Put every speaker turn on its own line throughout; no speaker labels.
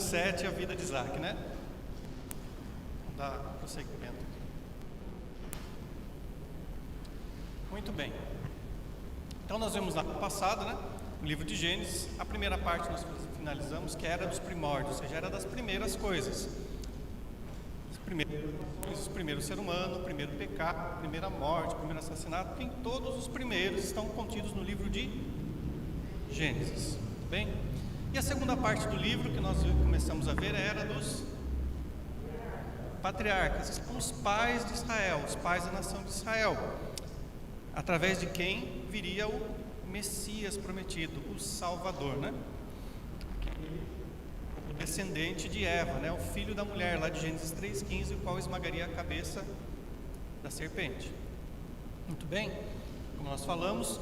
capítulo 7, a vida de Isaac, né? Vamos dar prosseguimento aqui. Muito bem. Então nós vemos na passada, né? No livro de Gênesis, a primeira parte nós finalizamos, que era dos primórdios, ou seja, era das primeiras coisas. Os primeiros ser humano, o primeiro pecado, a primeira morte, o primeiro assassinato, tem todos os primeiros estão contidos no livro de Gênesis. Bem? E a segunda parte do livro que nós começamos a ver era dos patriarcas, que são os pais de Israel, os pais da nação de Israel, através de quem viria o Messias prometido, o Salvador, né? O descendente de Eva, né? O filho da mulher, lá de Gênesis 3,15, o qual esmagaria a cabeça da serpente. Muito bem, como nós falamos,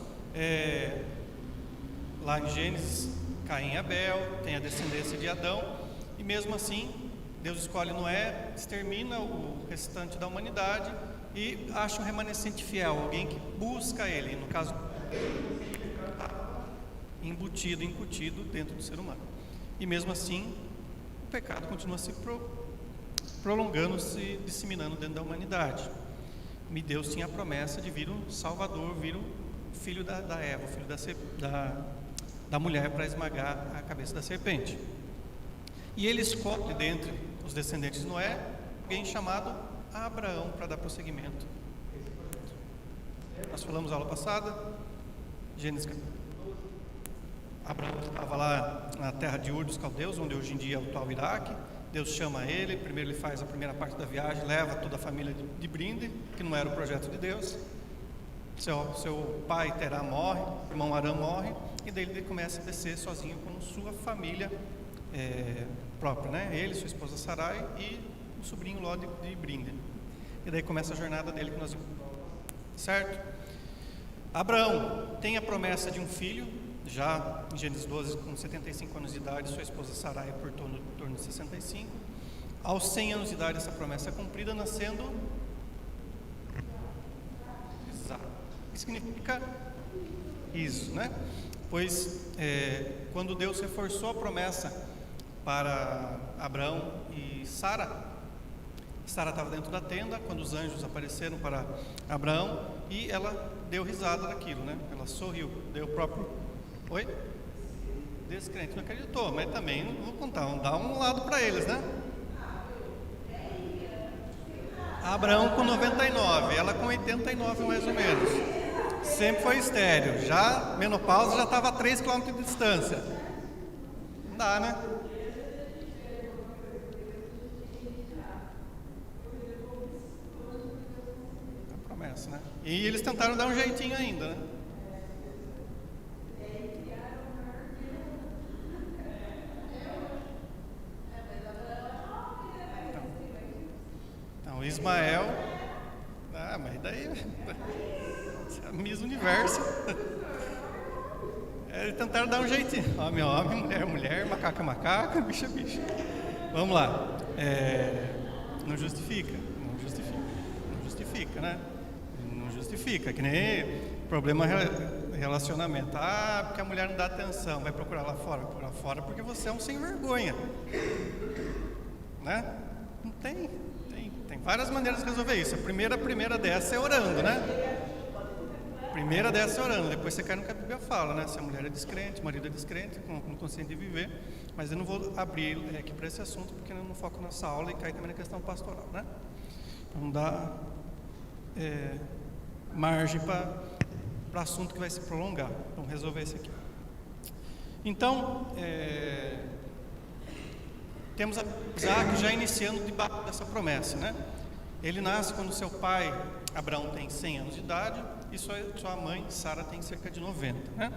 lá em Gênesis, Caim e Abel, tem a descendência de Adão, e mesmo assim, Deus escolhe Noé, extermina o restante da humanidade e acha um remanescente fiel, alguém que busca ele, no caso, incutido dentro do ser humano. E mesmo assim, o pecado continua se prolongando, se disseminando dentro da humanidade. E Deus tinha a promessa de vir um Salvador, vir o filho da Eva, o filho da mulher, para esmagar a cabeça da serpente. E ele escolhe dentre os descendentes de Noé alguém chamado Abraão para dar prosseguimento. Nós falamos na aula passada, Gênesis capítulo. Abraão estava lá na terra de Ur dos Caldeus, onde hoje em dia é o atual Iraque. Deus chama ele, primeiro ele faz a primeira parte da viagem, leva toda a família de brinde, que não era o projeto de Deus. Seu pai Terá morre, o irmão Arã morre, e daí ele começa a descer sozinho com sua família própria, né? Ele, sua esposa Sarai e o sobrinho Ló de brinde. E daí começa a jornada dele que nós vimos, certo? Abraão tem a promessa de um filho, já em Gênesis 12, com 75 anos de idade, sua esposa Sarai por torno de 65. Aos 100 anos de idade, essa promessa é cumprida, nascendo Isaac. O que significa isso, né? Pois quando Deus reforçou a promessa para Abraão e Sara estava dentro da tenda, quando os anjos apareceram para Abraão, e ela deu risada daquilo, né? Ela sorriu, deu o próprio... Oi? Descrente, não acreditou, mas também não vou contar, vamos dar um lado para eles, né? Abraão com 99, ela com 89 mais ou menos. Sempre foi estéril, já menopausa, já estava a 3 km de distância. Não dá, né? A promessa, né? E eles tentaram dar um jeitinho ainda, né? Então Ismael, mas daí é Miss Universo. Eles tentaram dar um jeitinho. Homem, homem, mulher, mulher, macaco, macaco, bicho, bicho. Vamos lá. Não justifica, né? Não justifica, que nem problema relacionamento. Porque a mulher não dá atenção, vai procurar lá fora. Vai procurar fora porque você é um sem vergonha, né? Não tem várias maneiras de resolver isso. A primeira dessa é orando, né? Primeira dessa é orando, depois você cai no que a Bíblia fala, né? Se a mulher é descrente, o marido é descrente, não consciente de viver. Mas eu não vou abrir aqui para esse assunto, porque eu não foco nessa aula e cai também na questão pastoral, né? Não dá margem para assunto que vai se prolongar. Vamos resolver esse aqui. Então, temos Isaac já iniciando debaixo dessa promessa, né? Ele nasce quando seu pai, Abraão, tem 100 anos de idade e sua mãe, Sara, tem cerca de 90, né?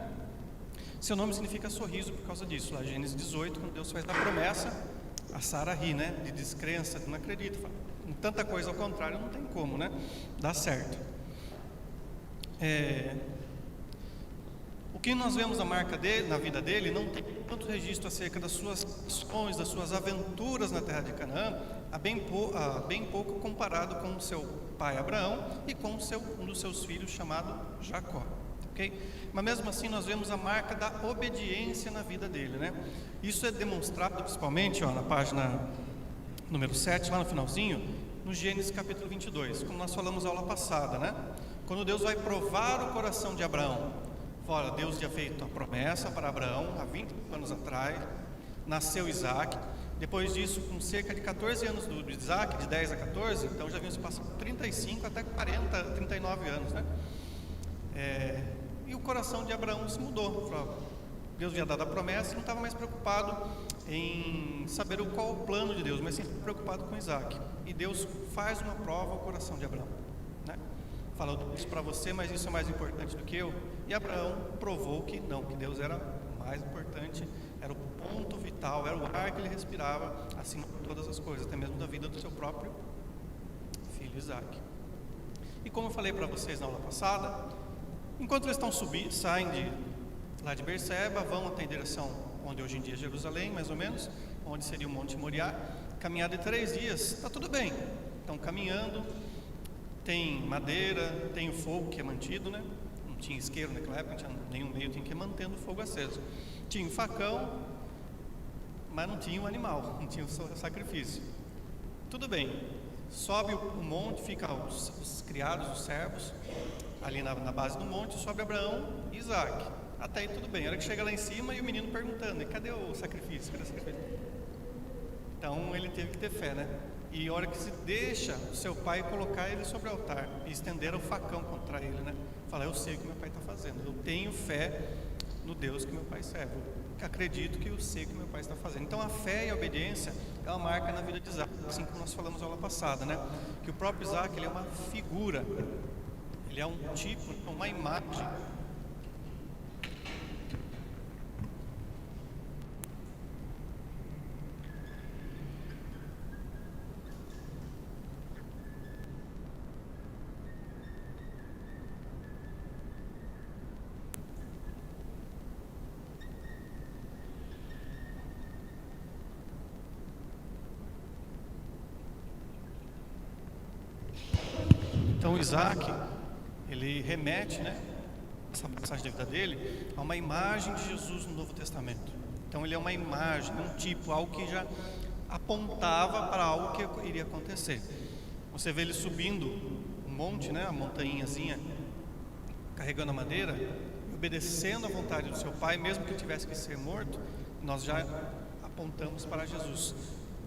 Seu nome significa sorriso por causa disso. Lá em Gênesis 18, quando Deus faz a promessa, a Sara ri, né? De descrença, não acredita. Fala, com tanta coisa ao contrário, não tem como, né? Dá certo. O que nós vemos na vida dele, não tem tanto registro acerca das suas ações, das suas aventuras na terra de Canaã, bem pouco comparado com o seu pai Abraão e com um dos seus filhos chamado Jacó. ok? Mas mesmo assim nós vemos a marca da obediência na vida dele, né? Isso é demonstrado principalmente, na página número 7, lá no finalzinho, no Gênesis capítulo 22, como nós falamos aula passada, né? Quando Deus vai provar o coração de Abraão. Fora, Deus tinha feito a promessa para Abraão há 20 anos atrás, nasceu Isaac. Depois disso, com cerca de 14 anos do Isaac, de 10 a 14, então já vinham se passando 35 até 40, 39 anos, né? E o coração de Abraão se mudou. Deus havia dado a promessa e não estava mais preocupado em saber qual o plano de Deus, mas sempre preocupado com Isaac. E Deus faz uma prova ao coração de Abraão, né? Fala isso para você, mas isso é mais importante do que eu. E Abraão provou que não, que Deus era mais importante, era o ponto vital, era o ar que ele respirava, acima de todas as coisas, até mesmo da vida do seu próprio filho Isaac. E como eu falei para vocês na aula passada, enquanto eles estão saem lá de Berseba, vão até a direção onde hoje em dia é Jerusalém, mais ou menos, onde seria o Monte Moriá, caminhada de 3 dias, está tudo bem, estão caminhando, tem madeira, tem o fogo que é mantido, né? Não tinha isqueiro naquela época, não tinha nenhum meio, tinha que ir mantendo o fogo aceso. Tinha um facão, mas não tinha o animal, não tinha o sacrifício. Tudo bem, sobe o monte, fica os criados, os servos, ali na base do monte, sobe Abraão e Isaac. Até aí tudo bem, a hora que chega lá em cima e o menino perguntando, cadê o sacrifício? Cadê o sacrifício? Então ele teve que ter fé, né? E a hora que se deixa o seu pai colocar ele sobre o altar e estender o facão contra ele, né? Fala, eu sei o que meu pai está fazendo, eu tenho fé no Deus que meu pai serve, eu acredito que eu sei o que meu pai está fazendo. Então a fé e a obediência é uma marca na vida de Isaac, assim como nós falamos na aula passada, né? Que o próprio Isaac, ele é uma figura, ele é um tipo, uma imagem. Então Isaac, ele remete, né, essa passagem da vida dele, a uma imagem de Jesus no Novo Testamento. Então ele é uma imagem, um tipo, algo que já apontava para algo que iria acontecer. Você vê ele subindo um monte, né, a montanhazinha, carregando a madeira, obedecendo à vontade do seu pai, mesmo que ele tivesse que ser morto. Nós já apontamos para Jesus.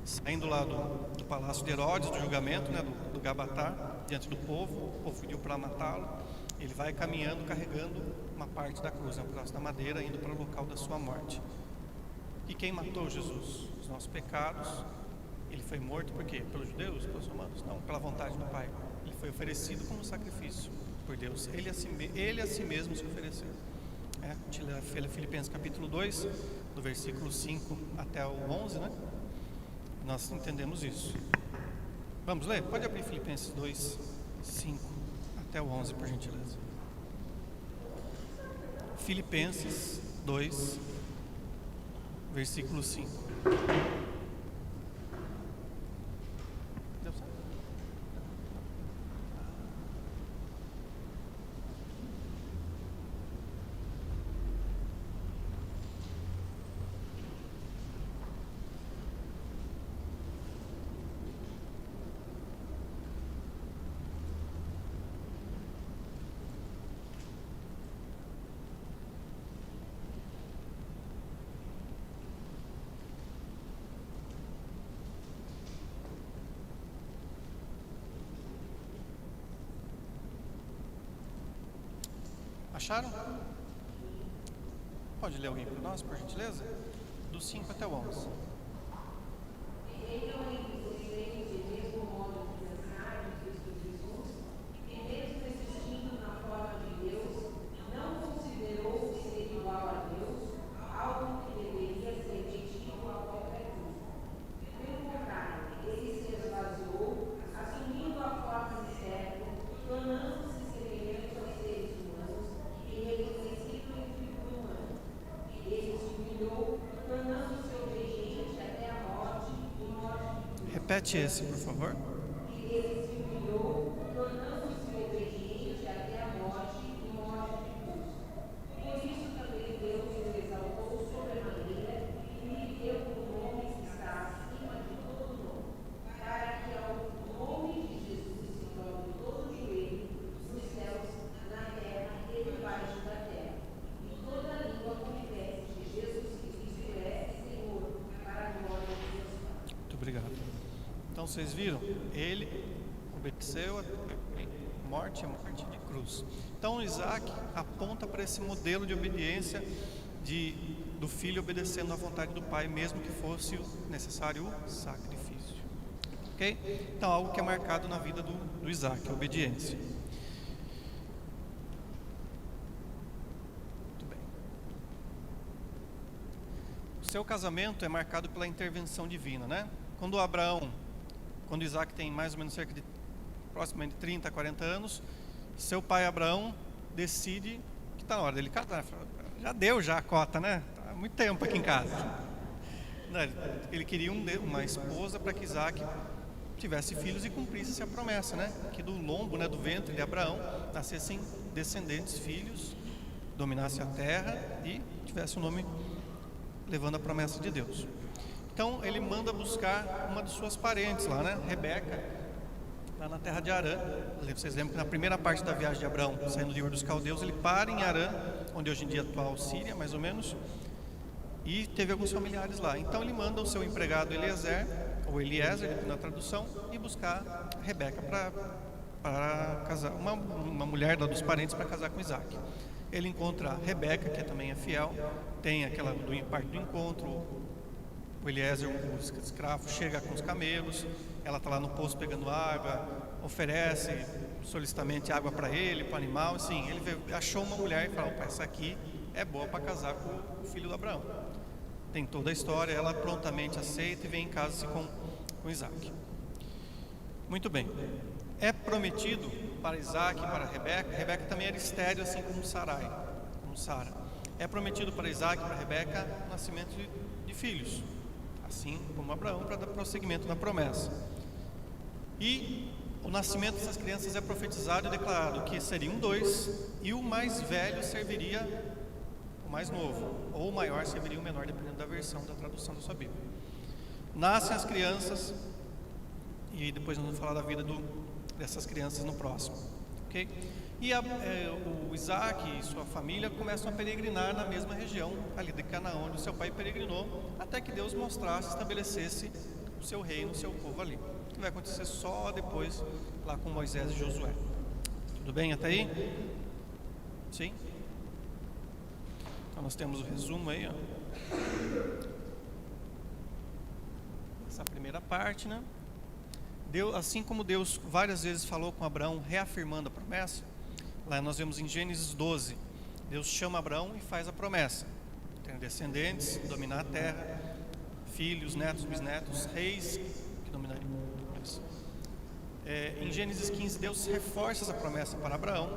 Saindo lá do palácio de Herodes, do julgamento, né, do Gabatá, diante do povo, o povo pediu para matá-lo, ele vai caminhando, carregando uma parte da cruz, um pedaço da madeira, indo para o local da sua morte. E quem matou Jesus? Os nossos pecados. Ele foi morto por quê? Pelos judeus, pelos romanos? Não, pela vontade do Pai. Ele foi oferecido como sacrifício por Deus, ele a si mesmo se ofereceu. Filipenses capítulo 2, do versículo 5 até o 11, né? Nós entendemos isso. Vamos ler? Pode abrir Filipenses 2, 5 até o 11, por gentileza. Filipenses 2, versículo 5. Deu certo? Acharam? Pode ler alguém para nós, por gentileza? Do 5 até o 11. Repete esse, por favor. Então vocês viram? Ele obedeceu a morte de cruz. Então Isaac aponta para esse modelo de obediência do filho obedecendo à vontade do pai, mesmo que fosse necessário o sacrifício. Ok? Então algo que é marcado na vida do Isaac, a obediência. Muito bem. O seu casamento é marcado pela intervenção divina, né? Quando Isaac tem mais ou menos cerca de aproximadamente 30, 40 anos, seu pai Abraão decide que está na hora dele casar. Já deu a cota, né? Tá há muito tempo aqui em casa. Ele queria uma esposa para que Isaac tivesse filhos e cumprisse a promessa, né? Que do lombo, né, do ventre de Abraão, nascessem descendentes, filhos, dominasse a terra e tivesse um nome levando a promessa de Deus. Então ele manda buscar uma de suas parentes lá, né? Rebeca, lá na terra de Harã. Vocês lembram que na primeira parte da viagem de Abraão, saindo de Ur dos Caldeus, ele para em Harã, onde hoje em dia é a atual Síria, mais ou menos, e teve alguns familiares lá. Então ele manda o seu empregado Eliezer, ou Eliezer, dependendo da tradução, e buscar Rebeca para casar, uma mulher dos parentes para casar com Isaac. Ele encontra Rebeca, que também é fiel, tem aquela parte do encontro. O Eliezer, o escravo, chega com os camelos, ela está lá no poço pegando água, oferece solicitamente água para ele, para o animal. Assim, ele achou uma mulher e falou: opa, essa aqui é boa para casar com o filho de Abraão. Tem toda a história, ela prontamente aceita e vem em casa com Isaac. Muito bem. É prometido para Isaac e para Rebeca. Rebeca também era estéril, assim como Sara. É prometido para Isaac e para Rebeca o nascimento de filhos, assim como Abraão, para dar prosseguimento na promessa. E o nascimento dessas crianças é profetizado e declarado que seriam 2, e o mais velho serviria o mais novo, ou o maior serviria o menor, dependendo da versão, da tradução da sua Bíblia. Nascem as crianças, e depois nós vamos falar da vida dessas crianças no próximo, ok? E o Isaac e sua família começam a peregrinar na mesma região ali de Canaã, onde o seu pai peregrinou, até que Deus mostrasse, estabelecesse o seu reino, o seu povo ali. Que vai acontecer só depois, lá com Moisés e Josué. Tudo bem até aí? Sim? Então nós temos o resumo aí, ó. Essa primeira parte, né? Assim como Deus várias vezes falou com Abraão, reafirmando a promessa, lá nós vemos em Gênesis 12, Deus chama Abraão e faz a promessa: ter descendentes, dominar a terra, filhos, netos, bisnetos, reis que dominariam. Em Gênesis 15, Deus reforça essa promessa para Abraão,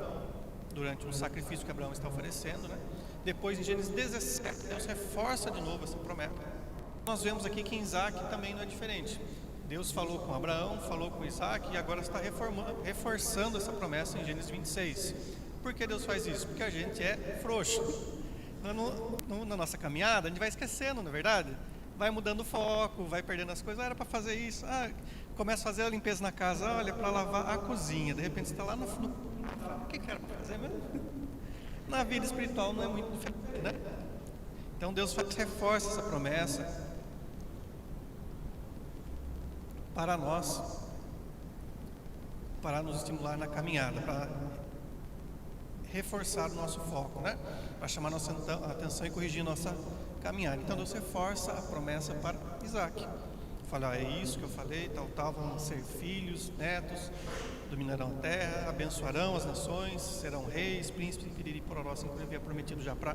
durante um sacrifício que Abraão está oferecendo, né? Depois, em Gênesis 17, Deus reforça de novo essa promessa. Nós vemos aqui que em Isaac também não é diferente. Deus falou com Abraão, falou com Isaac, e agora está reforçando essa promessa em Gênesis 26. Por que Deus faz isso? Porque a gente é frouxo. Na nossa caminhada, a gente vai esquecendo, não é verdade? Vai mudando o foco, vai perdendo as coisas. Era para fazer isso. Começa a fazer a limpeza na casa, olha, para lavar a cozinha. De repente você está lá no... O que era para fazer mesmo? Na vida espiritual não é muito diferente, né? Então Deus reforça essa promessa para nós, para nos estimular na caminhada, para reforçar o nosso foco, né? Para chamar nossa atenção e corrigir nossa caminhada. Então Deus reforça a promessa para Isaac. Fala: é isso que eu falei, tal, vão ser filhos, netos, dominarão a terra, abençoarão as nações, serão reis, príncipes, piriri, pororó, assim como eu havia prometido já para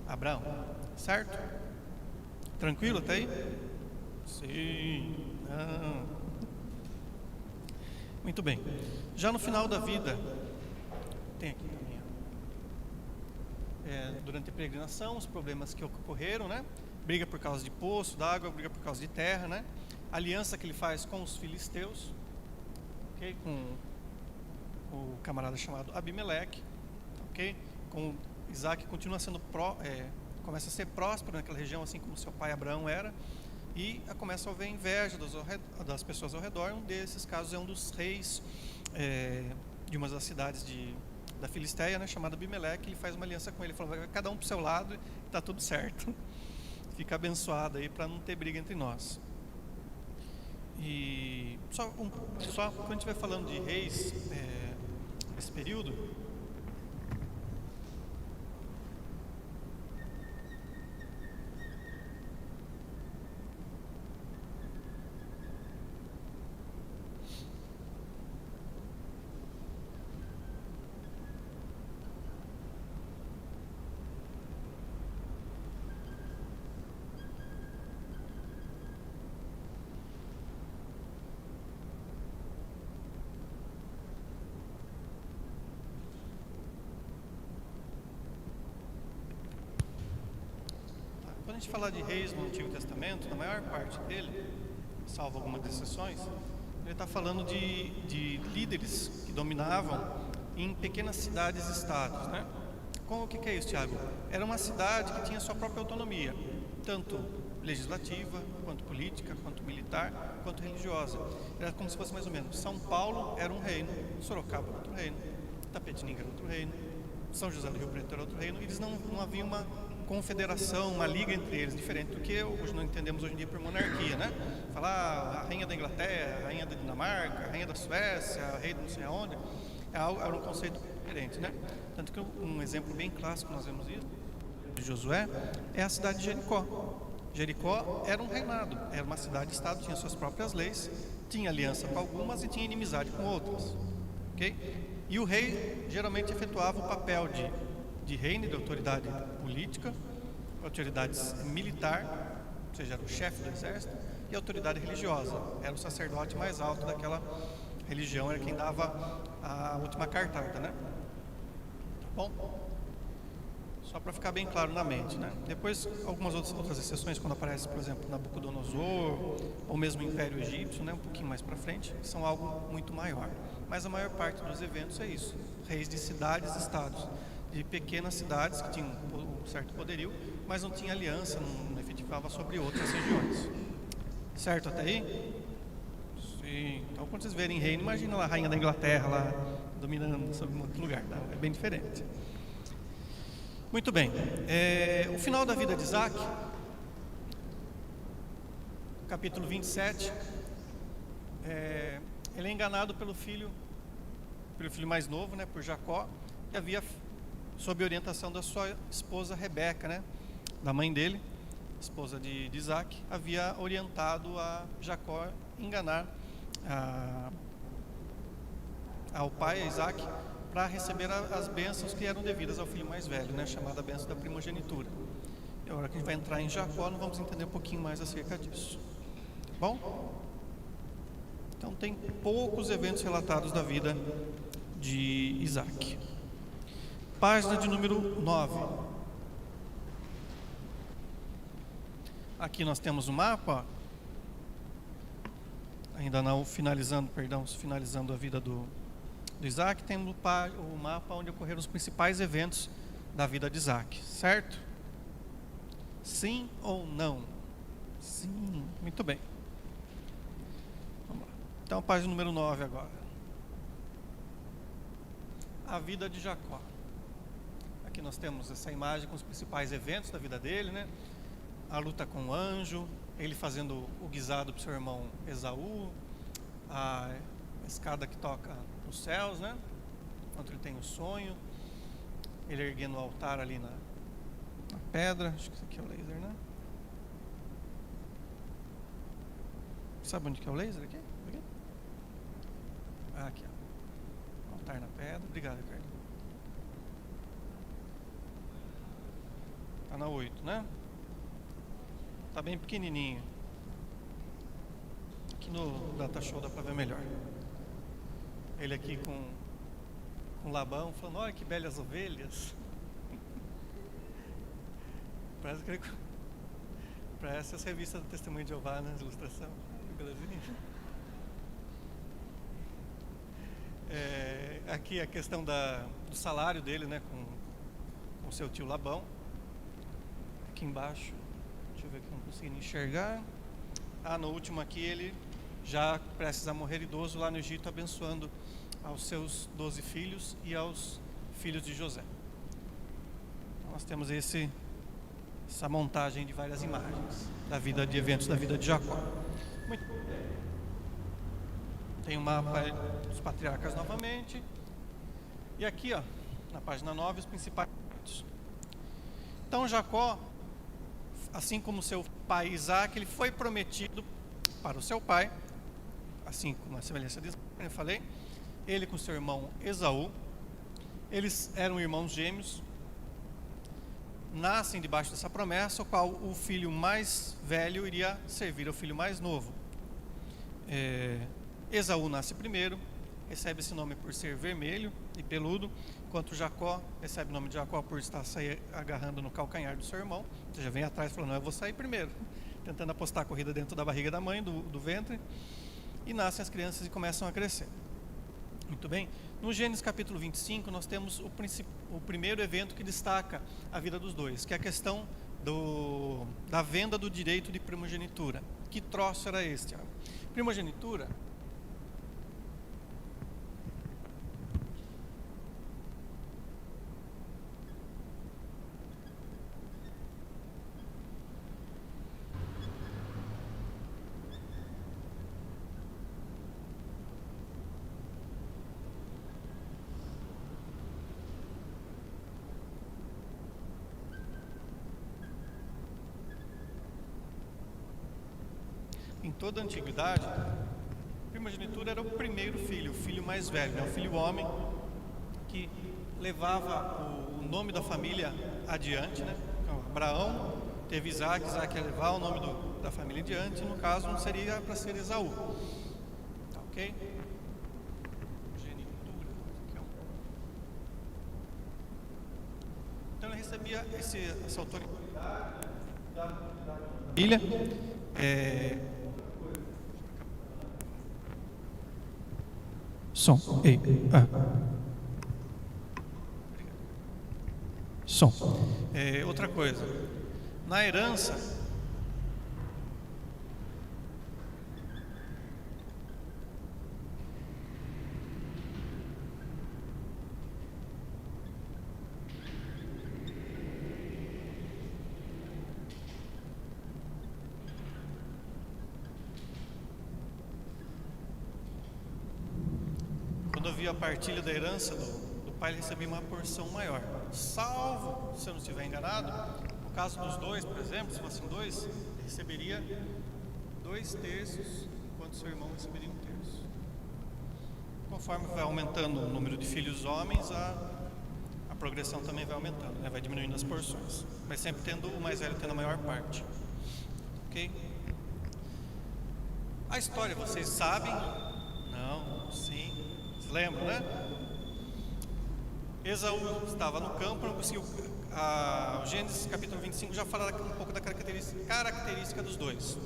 Abraão. Certo? Tranquilo até aí? Sim. Não. Muito bem. Já no final da vida, tem aqui também, durante a peregrinação, os problemas que ocorreram, né? Briga por causa de poço, d'água, briga por causa de terra, né? Aliança que ele faz com os filisteus, ok? Com o camarada chamado Abimeleque, ok? Com Isaac continua sendo começa a ser próspero naquela região, assim como seu pai Abraão era. E começa a haver inveja das pessoas ao redor. Um desses casos é um dos reis de uma das cidades da Filisteia, né, chamada Abimeleque. Ele faz uma aliança com ele, falando: vai cada um para o seu lado e está tudo certo. Fica abençoado aí para não ter briga entre nós. E só quando a gente vai falando de reis, nesse período, quando a gente fala de reis no Antigo Testamento, na maior parte dele, salvo algumas exceções, ele está falando de líderes que dominavam em pequenas cidades e estados, né? O que é isso, Tiago? Era uma cidade que tinha sua própria autonomia, tanto legislativa, quanto política, quanto militar, quanto religiosa. Era como se fosse mais ou menos: São Paulo era um reino, Sorocaba era outro reino, Tapetininga era outro reino, São José do Rio Preto era outro reino. Eles não havia uma confederação, uma liga entre eles, diferente do que hoje nós entendemos hoje em dia por monarquia, né? Falar a rainha da Inglaterra, a rainha da Dinamarca, a rainha da Suécia, a rei de não sei aonde, era um conceito diferente, né? Tanto que um exemplo bem clássico, nós vemos isso, de Josué, é a cidade de Jericó. Jericó era um reinado, era uma cidade-estado, tinha suas próprias leis, tinha aliança com algumas e tinha inimizade com outras, ok? E o rei geralmente efetuava o papel de reino, de autoridade política, autoridade militar, ou seja, era o chefe do exército, e autoridade religiosa, era o sacerdote mais alto daquela religião, era quem dava a última cartada, né? Tá bom? Só para ficar bem claro na mente, né? Depois, algumas outras exceções, quando aparece, por exemplo, Nabucodonosor, ou mesmo o Império Egípcio, né? Um pouquinho mais para frente, são algo muito maior. Mas a maior parte dos eventos é isso: reis de cidades, estados, de pequenas cidades que tinham um certo poderio, mas não tinha aliança, não efetivava sobre outras regiões. Certo até aí? Sim. Então, quando vocês verem reino, imagina lá a rainha da Inglaterra lá dominando sobre um outro lugar. Não, é bem diferente. Muito bem. O final da vida de Isaac, capítulo 27, ele é enganado pelo filho mais novo, né, por Jacó, que havia, sob orientação da sua esposa Rebeca, né, da mãe dele, esposa de Isaac, havia orientado a Jacó enganar ao pai, a Isaac, para receber as bênçãos que eram devidas ao filho mais velho, né, chamada bênção da primogenitura. E agora que a gente vai entrar em Jacó, nós vamos entender um pouquinho mais acerca disso. Tá bom? Então tem poucos eventos relatados da vida de Isaac. Página de número 9. Aqui nós temos o mapa, ainda não finalizando a vida do Isaac. Temos o mapa onde ocorreram os principais eventos da vida de Isaac, certo? Sim ou não? Sim, muito bem. Vamos lá. Então, página número 9 agora. A vida de Jacó. Aqui nós temos essa imagem com os principais eventos da vida dele, né? A luta com o anjo, ele fazendo o guisado para o seu irmão Esaú, a escada que toca nos céus, né? Enquanto ele tem o sonho, ele erguendo o altar ali na pedra. Acho que isso aqui é o laser, né? Sabe onde que é o laser aqui? Aqui, ó. Altar na pedra. Obrigado, Ricardo. Tá na 8, né? Tá bem pequenininho. Aqui no Data Show dá para ver melhor. Ele aqui com Labão, falando: olha que belas ovelhas. Parece as revistas do Testemunho de Jeová, né? Ilustração. Aqui a questão do salário dele, né? Com seu tio Labão. Aqui embaixo, deixa eu ver aqui, não consigo enxergar. No último aqui, ele já prestes a morrer idoso lá no Egito, abençoando aos seus 12 filhos e aos filhos de José. Então, nós temos essa montagem de várias imagens de eventos da vida de Jacó. Muito bem. Tem o mapa dos patriarcas novamente. E aqui, ó, na página 9, os principais pontos. Então Jacó, assim como seu pai Isaac, ele foi prometido para o seu pai, assim como a semelhança de Isaac, eu falei, ele com seu irmão Esaú. Eles eram irmãos gêmeos, nascem debaixo dessa promessa, o qual o filho mais velho iria servir ao filho mais novo. Esaú nasce primeiro, recebe esse nome por ser vermelho e peludo, enquanto Jacó recebe o nome de Jacó por estar agarrando no calcanhar do seu irmão. Ou seja, vem atrás falando, eu vou sair primeiro, tentando apostar a corrida dentro da barriga da mãe, do ventre, e nascem as crianças e começam a crescer. Muito bem, no Gênesis capítulo 25 nós temos o primeiro evento que destaca a vida dos dois, que é a questão da venda do direito de primogenitura. Que troço era este? Primogenitura em toda a antiguidade, primogenitura era o primeiro filho, o filho mais velho, né? O filho homem que levava o nome da família adiante, né? Então, Abraão teve Isaac, Isaac ia levar o nome da família adiante, no caso não seria para ser Esaú, tá, ok? Então ele recebia essa autoridade da família. Som. Ei. Som. Outra coisa. Na herança, quando havia a partilha da herança do pai, ele recebia uma porção maior. Salvo, se eu não estiver enganado, no caso dos dois, por exemplo, se fossem dois, ele receberia 2/3, enquanto seu irmão receberia 1/3. Conforme vai aumentando o número de filhos homens, a progressão também vai aumentando, né? Vai diminuindo as porções, mas sempre tendo o mais velho tendo a maior parte. Ok? A história vocês sabem? Não? Sim? Vocês lembram, né? Esaú estava no campo, não conseguiu. O Gênesis capítulo 25 já fala um pouco da característica dos dois.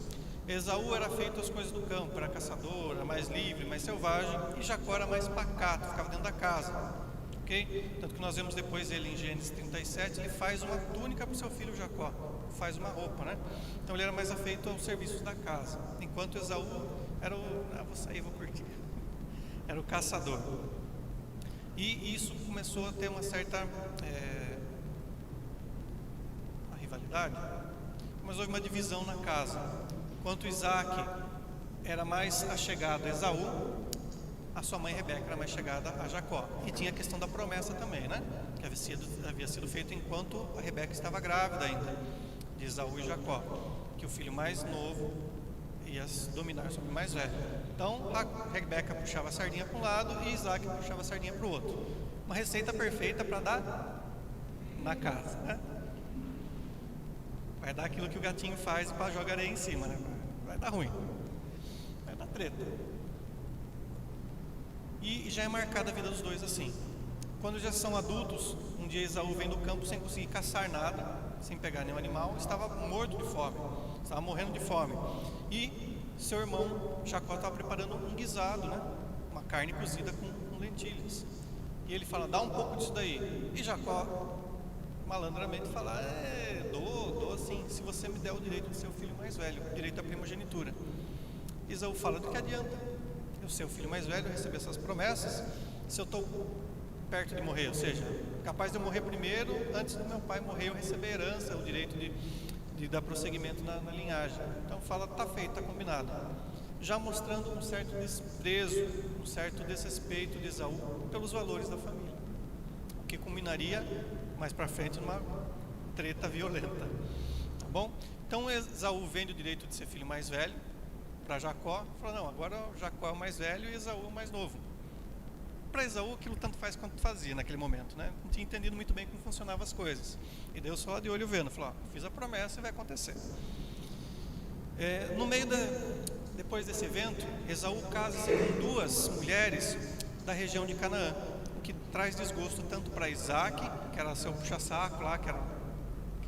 Esaú era feito as coisas do campo, era caçador, era mais livre, mais selvagem, e Jacó era mais pacato, ficava dentro da casa. Ok? Tanto que nós vemos depois ele em Gênesis 37, ele faz uma túnica para o seu filho Jacó, faz uma roupa, né? Então ele era mais afeito aos serviços da casa, enquanto Esaú era vou sair, vou curtir, era o caçador. E isso começou a ter uma certa uma rivalidade, mas houve uma divisão na casa. Enquanto Isaac era mais achegado a Esaú, a sua mãe Rebeca era mais chegada a Jacó. E tinha a questão da promessa também, né? Que havia sido feito enquanto a Rebeca estava grávida ainda, de Esaú e Jacó, que o filho mais novo ia dominar sobre o mais velho. Então a Rebeca puxava a sardinha para um lado e Isaac puxava a sardinha para o outro. Uma receita perfeita para dar na casa, né? Vai dar aquilo que o gatinho faz para jogar areia em cima, né? Vai dar ruim, vai dar treta. E já é marcada a vida dos dois assim. Quando já são adultos, um dia Esaú vem do campo sem conseguir caçar nada, sem pegar nenhum animal, estava morto de fome, estava morrendo de fome. E seu irmão Jacó estava preparando um guisado, né? Uma carne cozida com lentilhas. E ele fala, dá um pouco disso daí. E Jacó malandramente fala, dou sim, se você me der o direito de ser o filho mais velho, o direito à primogenitura. Esaú fala, do que adianta eu ser o filho mais velho, receber essas promessas, se eu estou perto de morrer, ou seja, capaz de eu morrer primeiro, antes do meu pai morrer, eu receber herança, o direito de dar prosseguimento na linhagem. Então fala, tá feito, tá combinado. já mostrando um certo desprezo, um certo desrespeito de Esaú pelos valores da família, o que culminaria mais para frente numa treta violenta, tá bom? Então Esaú vende o direito de ser filho mais velho para Jacó, falou, não, agora Jacó é o mais velho e Esaú é o mais novo. Para Esaú aquilo tanto faz quanto fazia naquele momento, né? Não tinha entendido muito bem como funcionavam as coisas, e Deus só de olho vendo, falou, fiz a promessa e vai acontecer. Depois desse evento, Esaú casa-se com duas mulheres da região de Canaã, o que traz desgosto tanto para Isaac, que era seu puxa-saco lá, que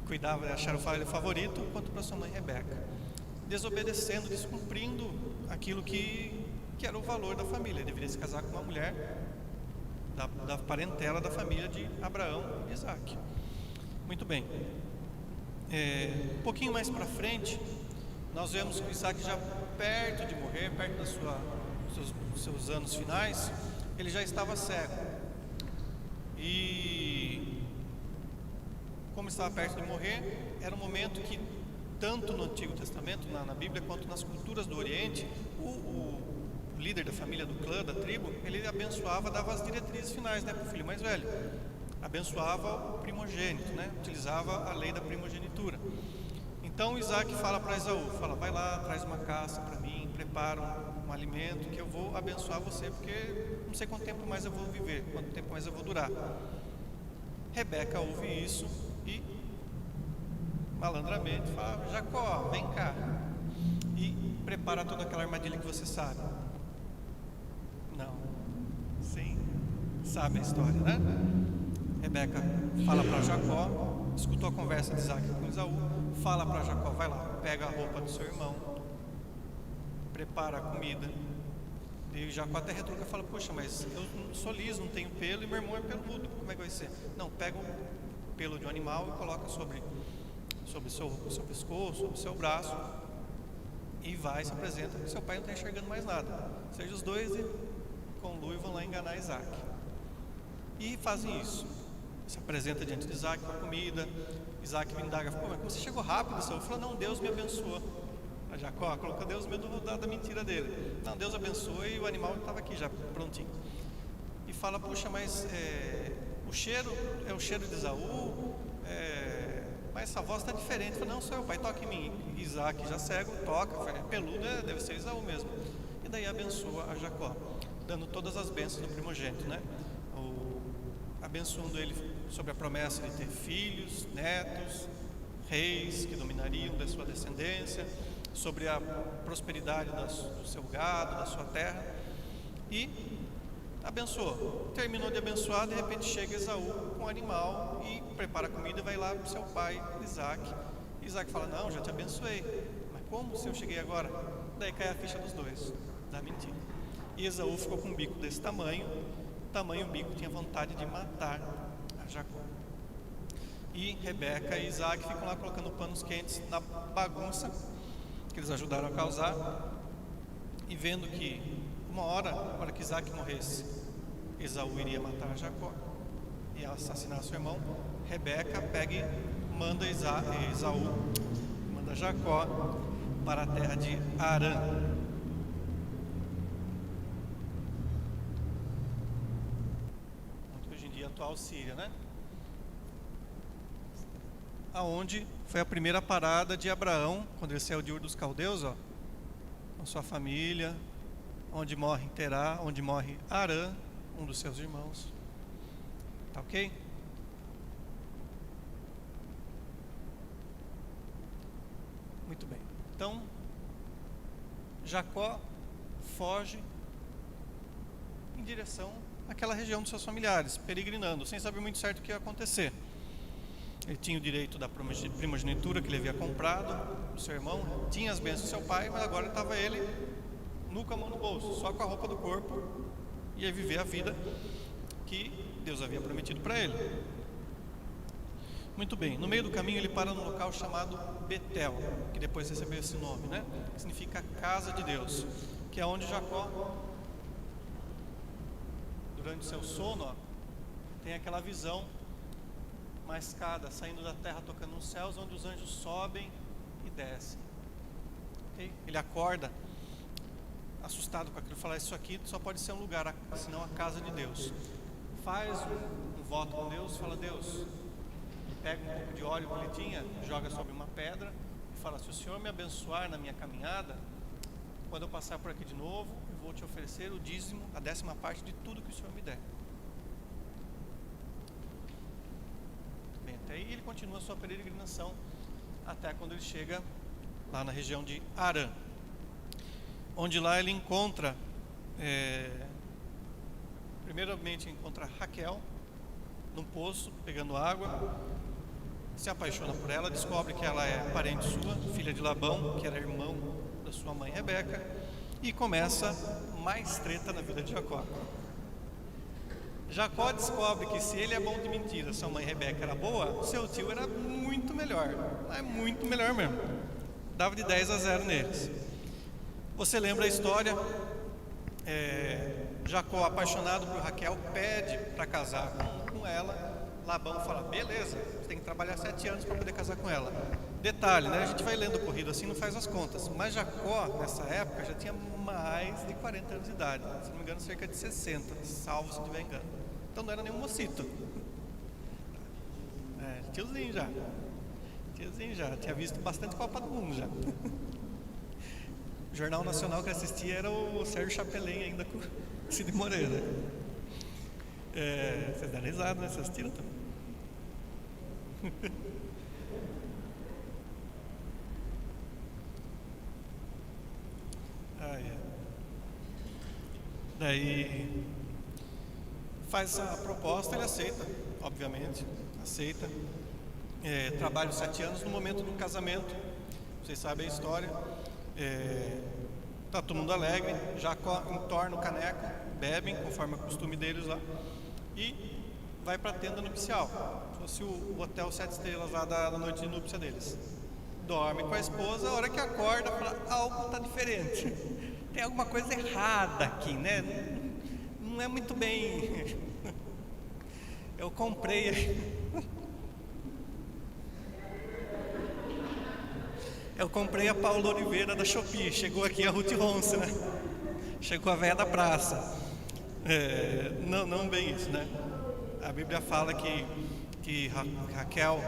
cuidava de achar o filho favorito, quanto para sua mãe Rebeca, desobedecendo, descumprindo aquilo que era o valor da família. Ele deveria se casar com uma mulher da parentela da família de Abraão e Isaac. Muito bem. Um pouquinho mais para frente, nós vemos que Isaac já perto de morrer, perto dos seus anos finais, ele já estava cego. E como estava perto de morrer, era um momento que tanto no Antigo Testamento, na Bíblia, quanto nas culturas do Oriente, o líder da família, do clã, da tribo, ele abençoava, dava as diretrizes finais, né, para o filho mais velho. Abençoava o primogênito, né, utilizava a lei da primogenitura. Então Isaac fala para Esaú, vai lá, traz uma caça para mim, prepara um alimento que eu vou abençoar você, porque não sei quanto tempo mais eu vou viver, quanto tempo mais eu vou durar. Rebeca ouve isso e malandramente fala, Jacó, vem cá, e prepara toda aquela armadilha que você sabe. Não, sim, sabe a história, né? Rebeca fala para Jacó, escutou a conversa de Isaac com Esaú, fala para Jacó, vai lá, pega a roupa do seu irmão, prepara a comida. E Jacó até retruca e fala, poxa, mas eu sou liso, não tenho pelo e meu irmão é peludo, como é que vai ser? Não, pega o pelo de um animal e coloca sobre o seu pescoço, sobre o seu braço, e vai, se apresenta, porque seu pai não está enxergando mais nada. Seja os dois e com Lu e vão lá enganar Isaac. E fazem isso. Se apresenta diante de Isaac com a comida. Isaac me indaga, pô, mas como você chegou rápido? Ele falou, não, Deus me abençoou. A Jacó colocou Deus no meio da mentira dele. Não, Deus abençoou e o animal estava aqui já prontinho. E fala, puxa, mas o cheiro é o cheiro de Esaú, mas essa voz está diferente. Fala, não, sou eu, pai, toca em mim. Isaac já cego, toca, peludo, deve ser Esaú mesmo. E daí abençoa a Jacó, dando todas as bênçãos do primogênito, né? Abençoando ele sobre a promessa de ter filhos, netos, reis que dominariam da sua descendência, sobre a prosperidade do seu gado, da sua terra, e abençoou. Terminou de abençoar, de repente chega Esaú com o animal e prepara a comida e vai lá para o seu pai Isaac. Isaac fala, não, já te abençoei, mas como se eu cheguei agora? Daí cai a ficha dos dois, da mentira. E Esaú ficou com um bico desse tamanho bico, tinha vontade de matar a Jacó. E Rebeca e Isaac ficam lá colocando panos quentes na bagunça que eles ajudaram a causar, e vendo que uma hora que Isaac morresse, Esaú iria matar Jacó e assassinar seu irmão, Rebeca pega e manda Jacó para a terra de Harã. Hoje em dia atual Síria, né? Aonde foi a primeira parada de Abraão, quando ele saiu de Ur dos Caldeus, com sua família, onde morre Terá, onde morre Harã, um dos seus irmãos. Tá ok? Muito bem. Então, Jacó foge em direção àquela região dos seus familiares, peregrinando, sem saber muito certo o que ia acontecer. Ele tinha o direito da primogenitura que ele havia comprado do seu irmão, tinha as bênçãos do seu pai, mas agora estava ele nu com a mão no bolso, só com a roupa do corpo, e ia viver a vida que Deus havia prometido para ele. Muito bem, no meio do caminho ele para num local chamado Betel, que depois recebeu esse nome, né? Que significa casa de Deus, que é onde Jacó, durante o seu sono, tem aquela visão, uma escada saindo da terra, tocando nos céus, onde os anjos sobem e descem. Okay? Ele acorda assustado com aquilo, fala: isso aqui só pode ser um lugar, senão a casa de Deus. Faz um voto com Deus, fala: Deus, pega um pouco de óleo que ele tinha, joga sobre uma pedra e fala: se o Senhor me abençoar na minha caminhada, quando eu passar por aqui de novo, eu vou te oferecer o dízimo, a 10ª parte de tudo que o Senhor me der. Bem, até aí ele continua a sua peregrinação, até quando ele chega lá na região de Harã, onde lá ele encontra, primeiramente encontra Raquel, num poço, pegando água, se apaixona por ela, descobre que ela é parente sua, filha de Labão, que era irmão da sua mãe Rebeca, e começa mais treta na vida de Jacó. Jacó descobre que se ele é bom de mentira, sua mãe Rebeca era boa, seu tio era muito melhor, mas muito melhor mesmo, dava de 10-0 neles. Você lembra a história? Jacó, apaixonado por Raquel, pede para casar com ela. Labão fala: beleza, você tem que trabalhar 7 anos para poder casar com ela. Detalhe, né? A gente vai lendo o corrido assim, não faz as contas, mas Jacó nessa época já tinha mais de 40 anos de idade, se não me engano cerca de 60, salvo se tiver engano. Então não era nenhum mocito, tiozinho já, tinha visto bastante Copa do Mundo já. O Jornal Nacional que assistia era o Sérgio Chapelin ainda com o Cid Moreira. Vocês deram risada, né? Vocês assistiram também? Daí faz a proposta, ele aceita, obviamente, aceita. Trabalha 7 anos. No momento do casamento, vocês sabem a história, tá todo mundo alegre, Jacó entorna o caneco, bebem conforme o costume deles lá e vai para a tenda nupcial, se fosse o hotel 7 estrelas lá da noite de núpcia deles. Dorme com a esposa, a hora que acorda fala: algo está diferente, tem alguma coisa errada aqui, né? Não é muito bem. Eu comprei a Paula Oliveira da Shopee, chegou aqui a Ruth Ronce, né? Chegou a véia da praça. Não bem isso, né? A Bíblia fala que Raquel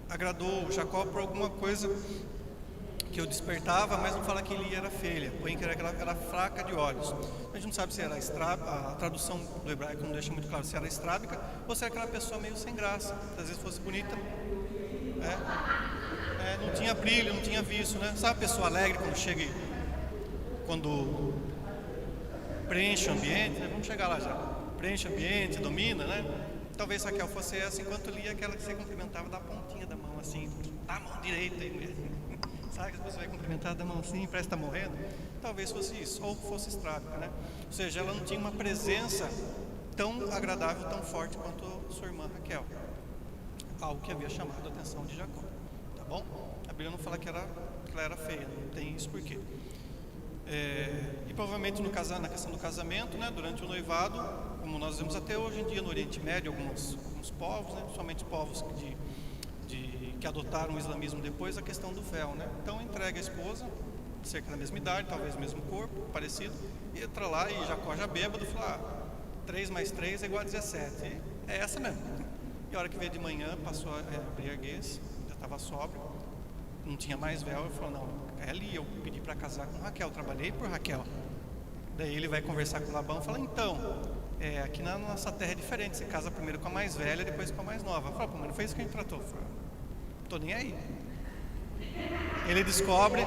agradou Jacó por alguma coisa que o despertava, mas não fala que ele era feia, põe que ela era fraca de olhos. A gente não sabe se era a tradução do hebraico não deixa muito claro se era estrábica ou se era aquela pessoa meio sem graça. Às vezes fosse bonita, não tinha brilho, não tinha vício, né? Sabe a pessoa alegre quando preenche o ambiente, né? Vamos chegar lá já. Preenche o ambiente, domina, né? Talvez Raquel fosse essa, enquanto lia aquela que você cumprimentava da pontinha da mão assim, da mão direita aí mesmo. Sabe que você vai cumprimentar da mão assim, parece que está morrendo? Talvez fosse isso, ou fosse estrábica, né? Ou seja, ela não tinha uma presença tão agradável, tão forte quanto sua irmã Raquel. Algo que havia chamado a atenção de Jacó, tá bom? A Bíblia não fala que ela era feia, não tem isso por quê. E provavelmente na questão do casamento, né, durante o noivado, como nós vemos até hoje em dia no Oriente Médio, alguns povos, né, somente povos que adotaram o islamismo depois, a questão do véu, né? Então entrega a esposa, cerca da mesma idade, talvez mesmo corpo, parecido, e entra lá e Jacó já bêbado, fala: 3 mais 3 é igual a 17, é essa mesmo. E a hora que veio de manhã, passou a embriaguez, já estava sóbrio, não tinha mais véu, ele falou: não, é ali, eu pedi para casar com Raquel, trabalhei por Raquel. Daí ele vai conversar com Labão e fala: então, aqui na nossa terra é diferente, você casa primeiro com a mais velha, depois com a mais nova. Fala: pô, mas não foi isso que a gente tratou. Fala: tô nem aí. Ele descobre,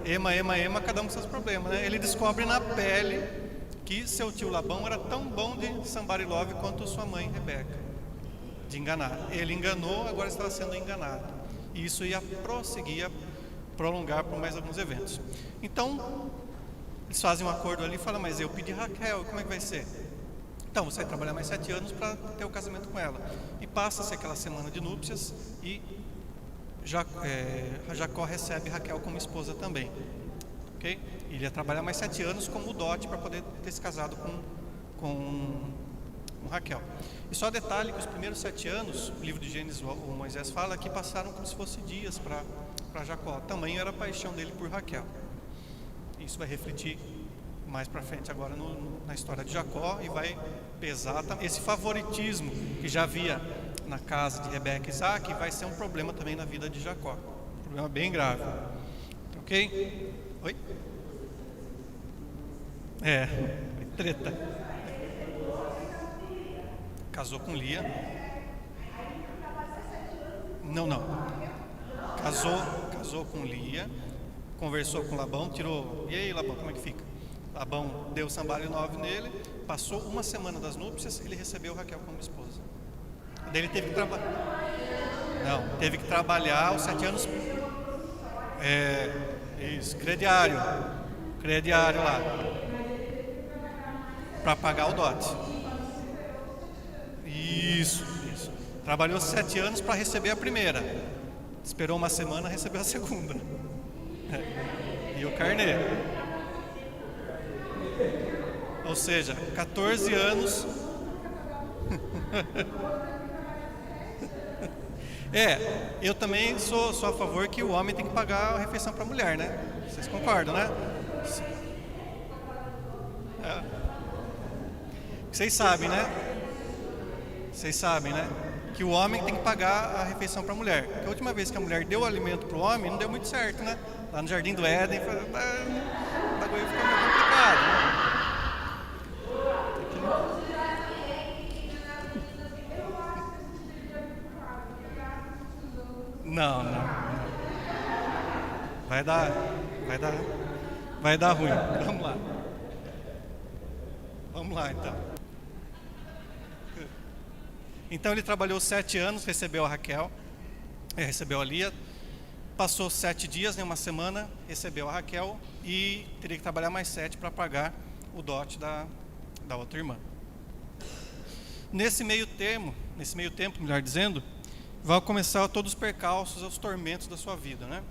ema, cada um com seus problemas, né? Ele descobre na pele que seu tio Labão era tão bom de somebody love quanto sua mãe Rebeca, de enganar. Ele enganou, agora estava sendo enganado. E isso ia prolongar por mais alguns eventos. Então, eles fazem um acordo ali e falam: mas eu pedi Raquel, como é que vai ser? Então, você vai trabalhar mais 7 anos para ter o casamento com ela. E passa-se aquela semana de núpcias e Jacó recebe Raquel como esposa também. Ok? Ele ia trabalhar mais 7 anos como dote para poder ter se casado com Raquel. E só detalhe que os primeiros 7 anos, o livro de Gênesis, o Moisés fala que passaram como se fossem dias para para Jacó. Tamanho era a paixão dele por Raquel. Isso vai refletir mais para frente agora na história de Jacó, e vai pesar esse favoritismo que já havia na casa de Rebeca e Isaac, vai ser um problema também na vida de Jacó. Um problema bem grave. Ok? Oi? Treta. Casou com Lia. Não. Casou com Lia. Conversou com Labão, tirou. E aí, Labão, como é que fica? Labão deu sanbalho 9 nele. Passou uma semana das núpcias, ele recebeu Raquel como esposa. Daí ele teve que trabalhar. Não, teve que trabalhar os 7 anos. Isso, crediário lá, para pagar o dote. Isso. Trabalhou 7 anos para receber a primeira. Esperou uma semana, recebeu a segunda. E o carnê. Ou seja, 14 anos. Eu também sou a favor que o homem tem que pagar a refeição para a mulher, né? Vocês concordam, né? Vocês sabem, né? Que o homem tem que pagar a refeição para a mulher. Porque a última vez que a mulher deu o alimento para o homem, não deu muito certo, né? Lá no Jardim do Éden, o bagulho ficou meio complicado, né? Não. Vai dar ruim. Vamos lá então. Então ele trabalhou 7 anos, recebeu a Raquel, recebeu a Lia, passou 7 dias, uma semana, recebeu a Raquel e teria que trabalhar mais 7 para pagar o dote da outra irmã. Nesse meio tempo, melhor dizendo, vai começar todos os percalços, os tormentos da sua vida, né?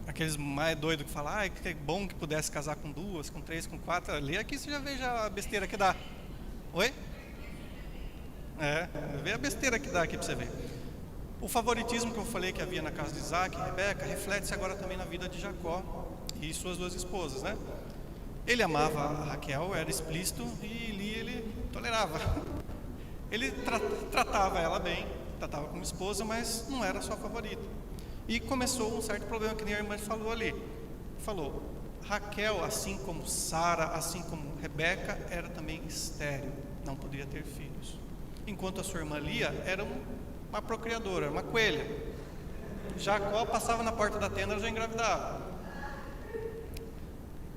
Aqueles mais doidos que falam, que é bom que pudesse casar com 2, com 3, com 4. Lê aqui, você já veja a besteira que dá. Oi? Vê a besteira que dá aqui para você ver. O favoritismo que eu falei que havia na casa de Isaac e Rebeca reflete-se agora também na vida de Jacó e suas 2 esposas, né? Ele amava a Raquel, era explícito, e Lia ele tolerava. Ele tratava ela bem, tratava como esposa, mas não era sua favorita. E começou um certo problema que nem a irmã falou ali. Falou, Raquel, assim como Sara, assim como Rebeca, era também estéril, não poderia ter filhos. Enquanto a sua irmã Lia era uma procriadora, uma coelha. Jacó passava na porta da tenda, ela já engravidava.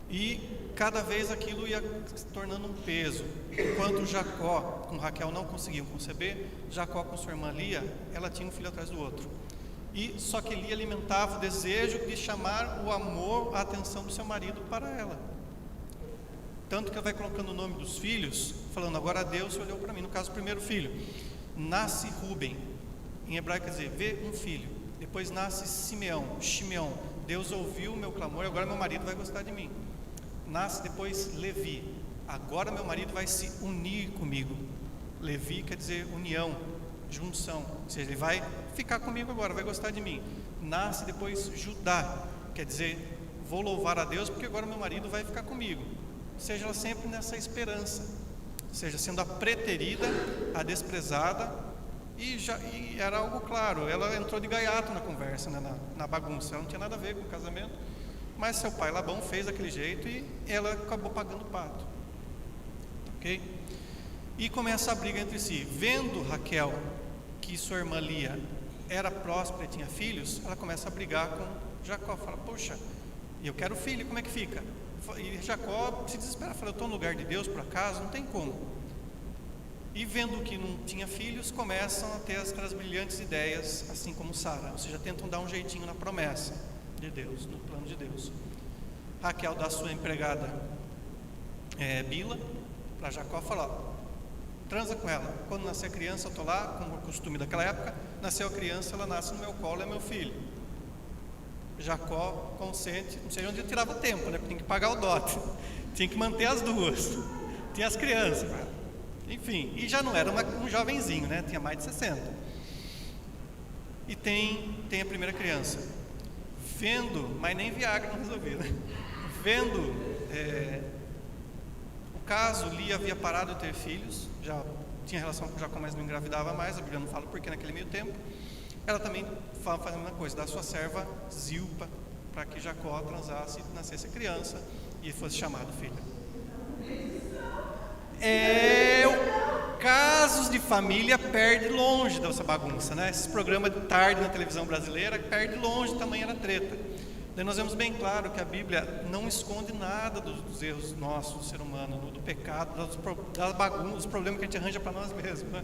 E cada vez aquilo ia se tornando um peso. Enquanto Jacó com Raquel não conseguiam conceber, Jacó com sua irmã Lia, ela tinha um filho atrás do outro. E só que Lia alimentava o desejo de chamar o amor, a atenção do seu marido para ela. Tanto que ela vai colocando o nome dos filhos, falando, agora Deus olhou para mim. No caso, o primeiro filho, nasce Ruben, em hebraico quer dizer, vê um filho. Depois nasce Shimeão, Deus ouviu o meu clamor, agora meu marido vai gostar de mim. Nasce depois Levi, agora meu marido vai se unir comigo. Levi quer dizer união, junção, ou seja, ele vai ficar comigo agora, vai gostar de mim. Nasce depois Judá, quer dizer, vou louvar a Deus porque agora meu marido vai ficar comigo. Seja ela sempre nessa esperança, seja sendo a preterida, a desprezada, e era algo claro, ela entrou de gaiato na conversa, né, na bagunça, ela não tinha nada a ver com o casamento, mas seu pai Labão fez daquele jeito e ela acabou pagando o pato, ok? E começa a briga entre si. Vendo Raquel que sua irmã Lia era próspera e tinha filhos, ela começa a brigar com Jacó, fala, poxa, eu quero filho, como é que fica? E Jacó se desespera, fala, eu estou no lugar de Deus por acaso? Não tem como. E vendo que não tinha filhos, começam a ter aquelas brilhantes ideias, assim como Sara, ou seja, tentam dar um jeitinho na promessa de Deus, no plano de Deus. Raquel dá a sua empregada Bila para Jacó, fala, transa com ela, quando nascer a criança eu estou lá, como o costume daquela época, nasceu a criança, ela nasce no meu colo, é meu filho. Jacó consente, não sei onde ele tirava o tempo, né? Porque tem que pagar o dote, tinha que manter as 2, tinha as crianças, né? Enfim, e já não era um jovenzinho, né? Tinha mais de 60. e tem a primeira criança. Vendo, mas nem Viagra não resolvia, né? Vendo o caso, Lia havia parado de ter filhos, já tinha relação com Jacó, mas não engravidava mais. A Bíblia não fala porque naquele meio tempo. Ela também faz a mesma coisa, dá sua serva Zilpa, para que Jacó transasse e nascesse a criança e fosse chamado filho. Casos de família perde longe dessa bagunça, né? Esses programas de tarde na televisão brasileira perde longe do tamanho da treta. Daí nós vemos bem claro que a Bíblia não esconde nada dos erros nossos, do ser humano, do pecado, das bagunças, dos problemas que a gente arranja para nós mesmos, né?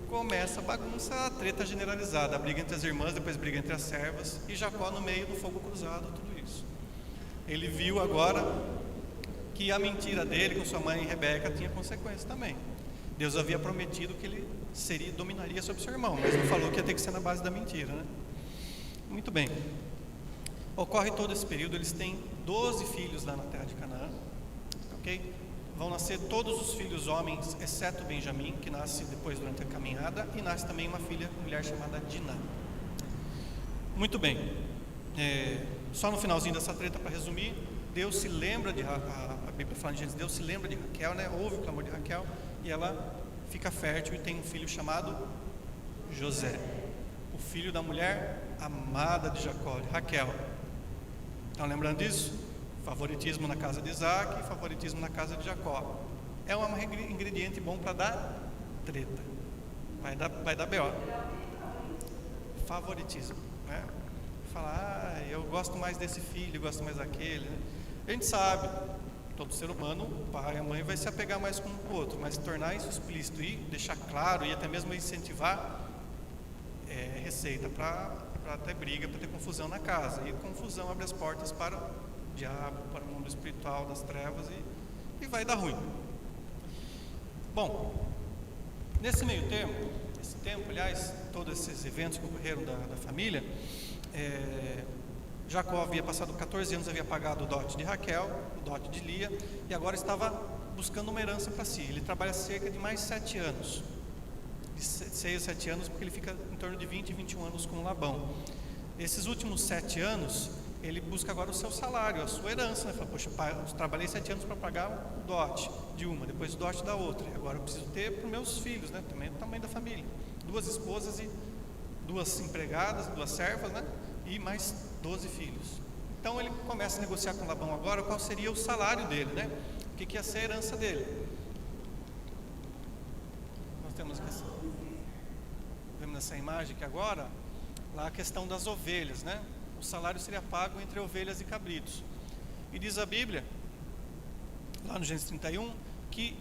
Começa a bagunça, a treta generalizada, a briga entre as irmãs, depois briga entre as servas, e Jacó no meio do fogo cruzado, tudo isso. Ele viu agora que a mentira dele com sua mãe Rebeca tinha consequências também. Deus havia prometido que ele dominaria sobre seu irmão, mas não falou que ia ter que ser na base da mentira, né? Muito bem. Ocorre todo esse período, eles têm 12 filhos lá na terra de Canaã, ok? Vão nascer todos os filhos homens, exceto Benjamim, que nasce depois durante a caminhada, e nasce também uma mulher chamada Diná. Muito bem. Só no finalzinho dessa treta, para resumir, Deus se lembra a Bíblia fala em Gênesis, Deus se lembra de Raquel, né? Ouve o clamor de Raquel, e ela fica fértil e tem um filho chamado José, o filho da mulher amada de Jacó, de Raquel. Estão lembrando disso? Favoritismo na casa de Isaac e favoritismo na casa de Jacó. É um ingrediente bom para dar treta. Vai dar B.O. Favoritismo, né? Falar, eu gosto mais desse filho, eu gosto mais daquele, né? A gente sabe, todo ser humano, o pai e a mãe vai se apegar mais com o outro, mas tornar isso explícito e deixar claro e até mesmo incentivar é receita para ter briga, para ter confusão na casa. E confusão abre as portas para o diabo, para o mundo espiritual das trevas e vai dar ruim. Bom, nesse meio tempo, aliás, todos esses eventos que ocorreram da família, Jacó havia passado 14 anos, havia pagado o dote de Raquel, o dote de Lia, e agora estava buscando uma herança para si. Ele trabalha cerca de mais 7 anos, de 6 a 7 anos, porque ele fica em torno de 20 e 21 anos com Labão. Esses últimos 7 anos, ele busca agora o seu salário, a sua herança, né? Fala, poxa, eu trabalhei 7 anos para pagar o dote de uma, depois o dote da outra, agora eu preciso ter para os meus filhos, né? Também é o tamanho da família, 2 esposas e 2 empregadas, 2 servas, né? E mais 12 filhos. Então ele começa a negociar com Labão agora qual seria o salário dele, né? O que ia ser a herança dele. Nós temos nessa imagem que agora, lá a questão das ovelhas, né? O salário seria pago entre ovelhas e cabritos. E diz a Bíblia, lá no Gênesis 31, que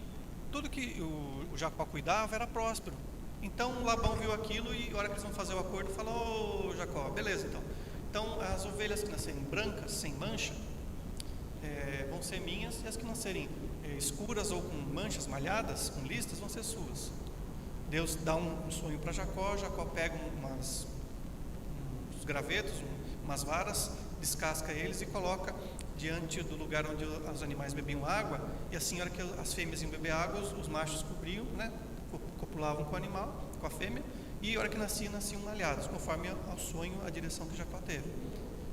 tudo que o Jacó cuidava era próspero. Então Labão viu aquilo e na hora que eles vão fazer o acordo, falou: ô Jacó, beleza então. Então as ovelhas que nascerem brancas, sem mancha, vão ser minhas, e as que nascerem escuras ou com manchas malhadas, com listas, vão ser suas. Deus dá um sonho para Jacó. Jacó pega uns gravetos, umas varas, descasca eles e coloca diante do lugar onde os animais bebiam água, e assim, na hora que as fêmeas iam beber água, os machos cobriam, né? Copulavam com o animal, com a fêmea, e na hora que nasciam malhados, conforme ao sonho, a direção que Jacó teve.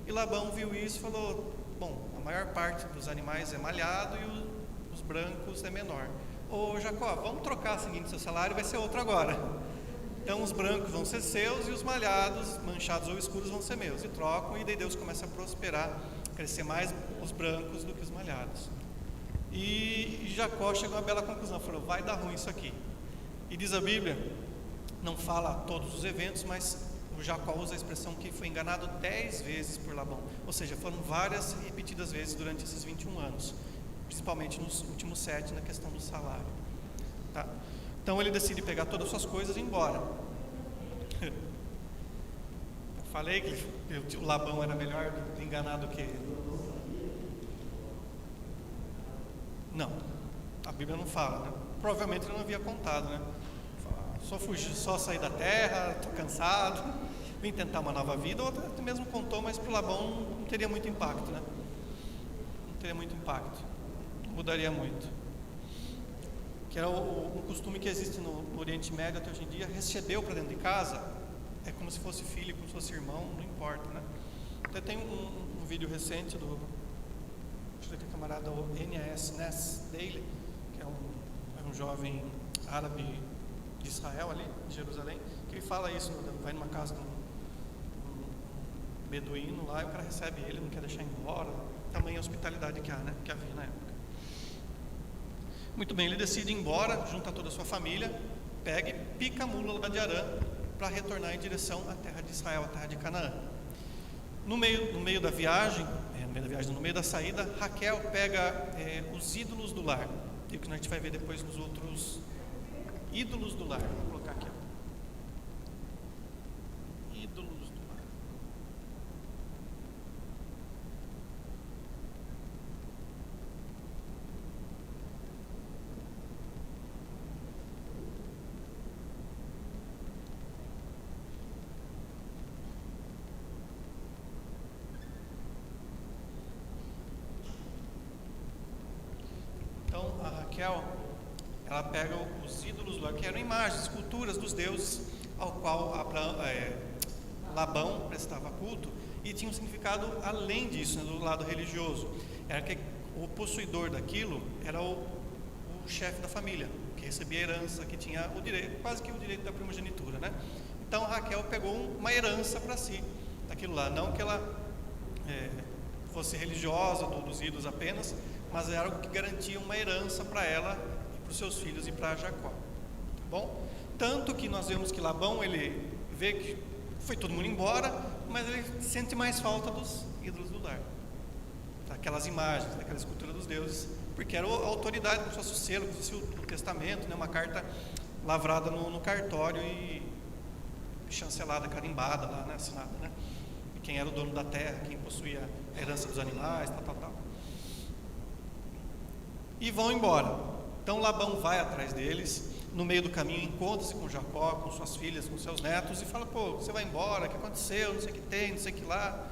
E Labão viu isso e falou: bom, a maior parte dos animais é malhado e os brancos é menor. Ô Jacó, vamos trocar o seguinte, seu salário vai ser outro agora. Então os brancos vão ser seus e os malhados, manchados ou escuros, vão ser meus. E trocam, e daí Deus começa a prosperar, crescer mais os brancos do que os malhados. E Jacó chegou a uma bela conclusão, falou: vai dar ruim isso aqui. E diz a Bíblia, não fala todos os eventos, mas o Jacó usa a expressão que foi enganado 10 vezes por Labão. Ou seja, foram várias e repetidas vezes durante esses 21 anos, principalmente nos últimos 7, na questão do salário. Tá? Então ele decide pegar todas as suas coisas e ir embora. Eu falei que o Labão era melhor enganado que ele. Não, a Bíblia não fala, né? Provavelmente ele não havia contado, né? Só fugir, só sair da terra, estou cansado, vim tentar uma nova vida, ou até mesmo contou, mas para o Labão não teria muito impacto, né? Não teria muito impacto, não mudaria muito. que é um costume que existe no Oriente Médio até hoje em dia. Recebeu para dentro de casa, é como se fosse filho, como se fosse irmão, não importa, né? Até tem um vídeo recente do camarada N.A.S. Daily, que é um jovem árabe de Israel ali, de Jerusalém, que ele fala isso, vai numa casa de um beduíno lá, e o cara recebe ele, não quer deixar embora, tamanha hospitalidade que havia na época. Muito bem, ele decide ir embora, junta toda a sua família, pega e pica a mula lá de Arã para retornar em direção à terra de Israel, à terra de Canaã. No meio da viagem, no meio da saída, Raquel pega os ídolos do lar, e o que a gente vai ver depois nos outros ídolos do lar. Vou colocar aqui, ídolos do lar. Então a Raquel, ela pega os ídolos lá, que eram imagens, esculturas dos deuses ao qual Labão prestava culto, e tinha um significado além disso, né, do lado religioso. Era que o possuidor daquilo era o chefe da família, que recebia herança, que tinha o direito, quase que o direito da primogenitura, né? Então Raquel pegou uma herança para si daquilo lá, não que ela fosse religiosa dos ídolos apenas, mas era algo que garantia uma herança para ela e para os seus filhos e para Jacó. Tá bom? Tanto que nós vemos que Labão, ele vê que foi todo mundo embora, mas ele sente mais falta dos ídolos do lar, daquelas imagens, daquela escultura dos deuses, porque era a autoridade, como se fosse o selo, como se fosse o testamento, né? Uma carta lavrada no cartório e chancelada, carimbada lá, né? Assinada, né? E quem era o dono da terra, quem possuía a herança dos animais, tal. E vão embora. Então Labão vai atrás deles, no meio do caminho encontra-se com Jacó, com suas filhas, com seus netos, e fala: pô, você vai embora, o que aconteceu, não sei o que tem, não sei o que lá,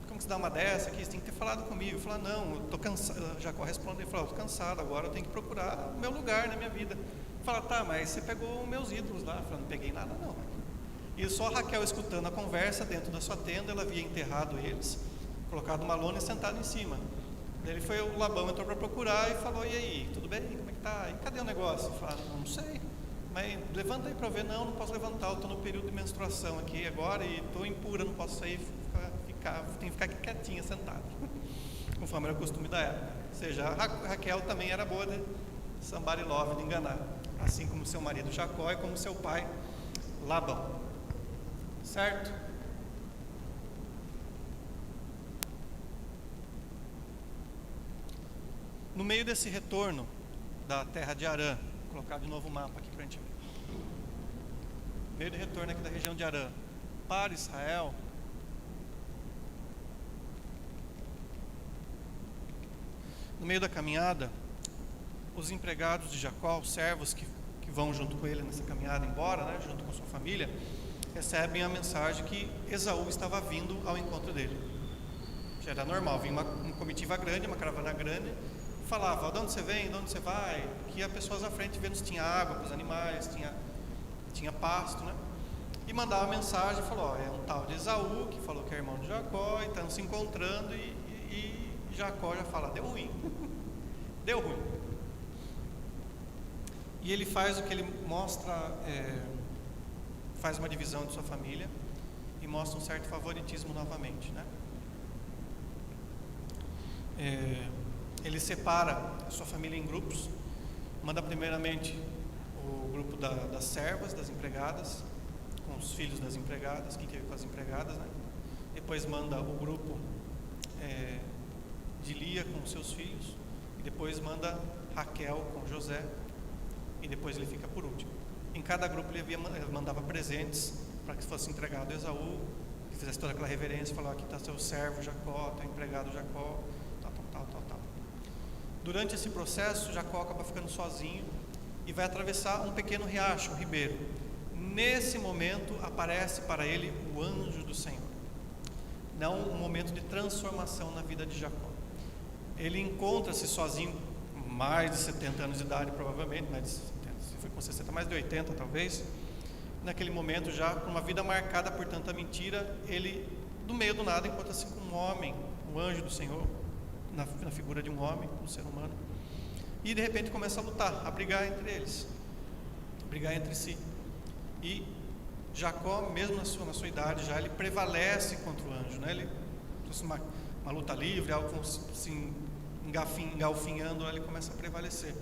como que você dá uma dessa aqui, você tem que ter falado comigo. Fala: não, eu estou cansado. Jacó responde e fala: estou cansado, agora eu tenho que procurar o meu lugar na minha vida. Fala: tá, mas você pegou meus ídolos lá. Fala: não peguei nada não. E só Raquel, escutando a conversa dentro da sua tenda, ela havia enterrado eles, colocado uma lona e sentado em cima. O Labão entrou para procurar e falou: e aí, tudo bem? Como é que tá? E cadê o negócio? Fala: não sei, mas levanta aí para ver. Não posso levantar, eu estou no período de menstruação aqui agora e estou impura, não posso sair, tenho que ficar aqui quietinha, sentada, conforme era o costume da época. Ou seja, a Raquel também era boa de somebody love, de enganar, assim como seu marido Jacó e como seu pai Labão, certo? No meio desse retorno da terra de Arã, vou colocar de novo o mapa aqui para a gente ver. No meio do retorno aqui da região de Arã para Israel, no meio da caminhada, os empregados de Jacó, os servos que vão junto com ele nessa caminhada embora, né, junto com sua família, recebem a mensagem que Esaú estava vindo ao encontro dele. Já era normal, vinha uma comitiva grande, uma caravana grande, falava: de onde você vem, de onde você vai, que as pessoas à frente vendo se tinha água para os animais, tinha pasto, né? E mandava mensagem e falou: é um tal de Esaú, que falou que é irmão de Jacó, e estão se encontrando, e Jacó já fala: deu ruim, deu ruim. E ele faz o que ele mostra, faz uma divisão de sua família, e mostra um certo favoritismo novamente, né? Ele separa a sua família em grupos, manda primeiramente o grupo das servas, das empregadas, com os filhos das empregadas, que teve com as empregadas, né? Depois manda o grupo de Lia com os seus filhos, e depois manda Raquel com José, e depois ele fica por último. Em cada grupo ele mandava presentes para que fosse entregado a Esaú, que fizesse toda aquela reverência, falava: aqui está seu servo Jacó, teu empregado Jacó, tal. Durante esse processo, Jacó acaba ficando sozinho e vai atravessar um pequeno riacho, um ribeiro. Nesse momento aparece para ele o anjo do Senhor. Não um momento de transformação na vida de Jacó. Ele encontra-se sozinho mais de 70 anos de idade, provavelmente, mais de 70, se foi com 60, mais de 80 talvez. Naquele momento, já com uma vida marcada por tanta mentira, ele, do meio do nada, encontra-se com um homem, um anjo do Senhor, na figura de um homem, um ser humano, e de repente começa a lutar, a brigar entre eles, a brigar entre si. E Jacó, mesmo na sua idade, já ele prevalece contra o anjo, né? Ele trouxe uma luta livre, algo assim, engalfinhando, ele começa a prevalecer.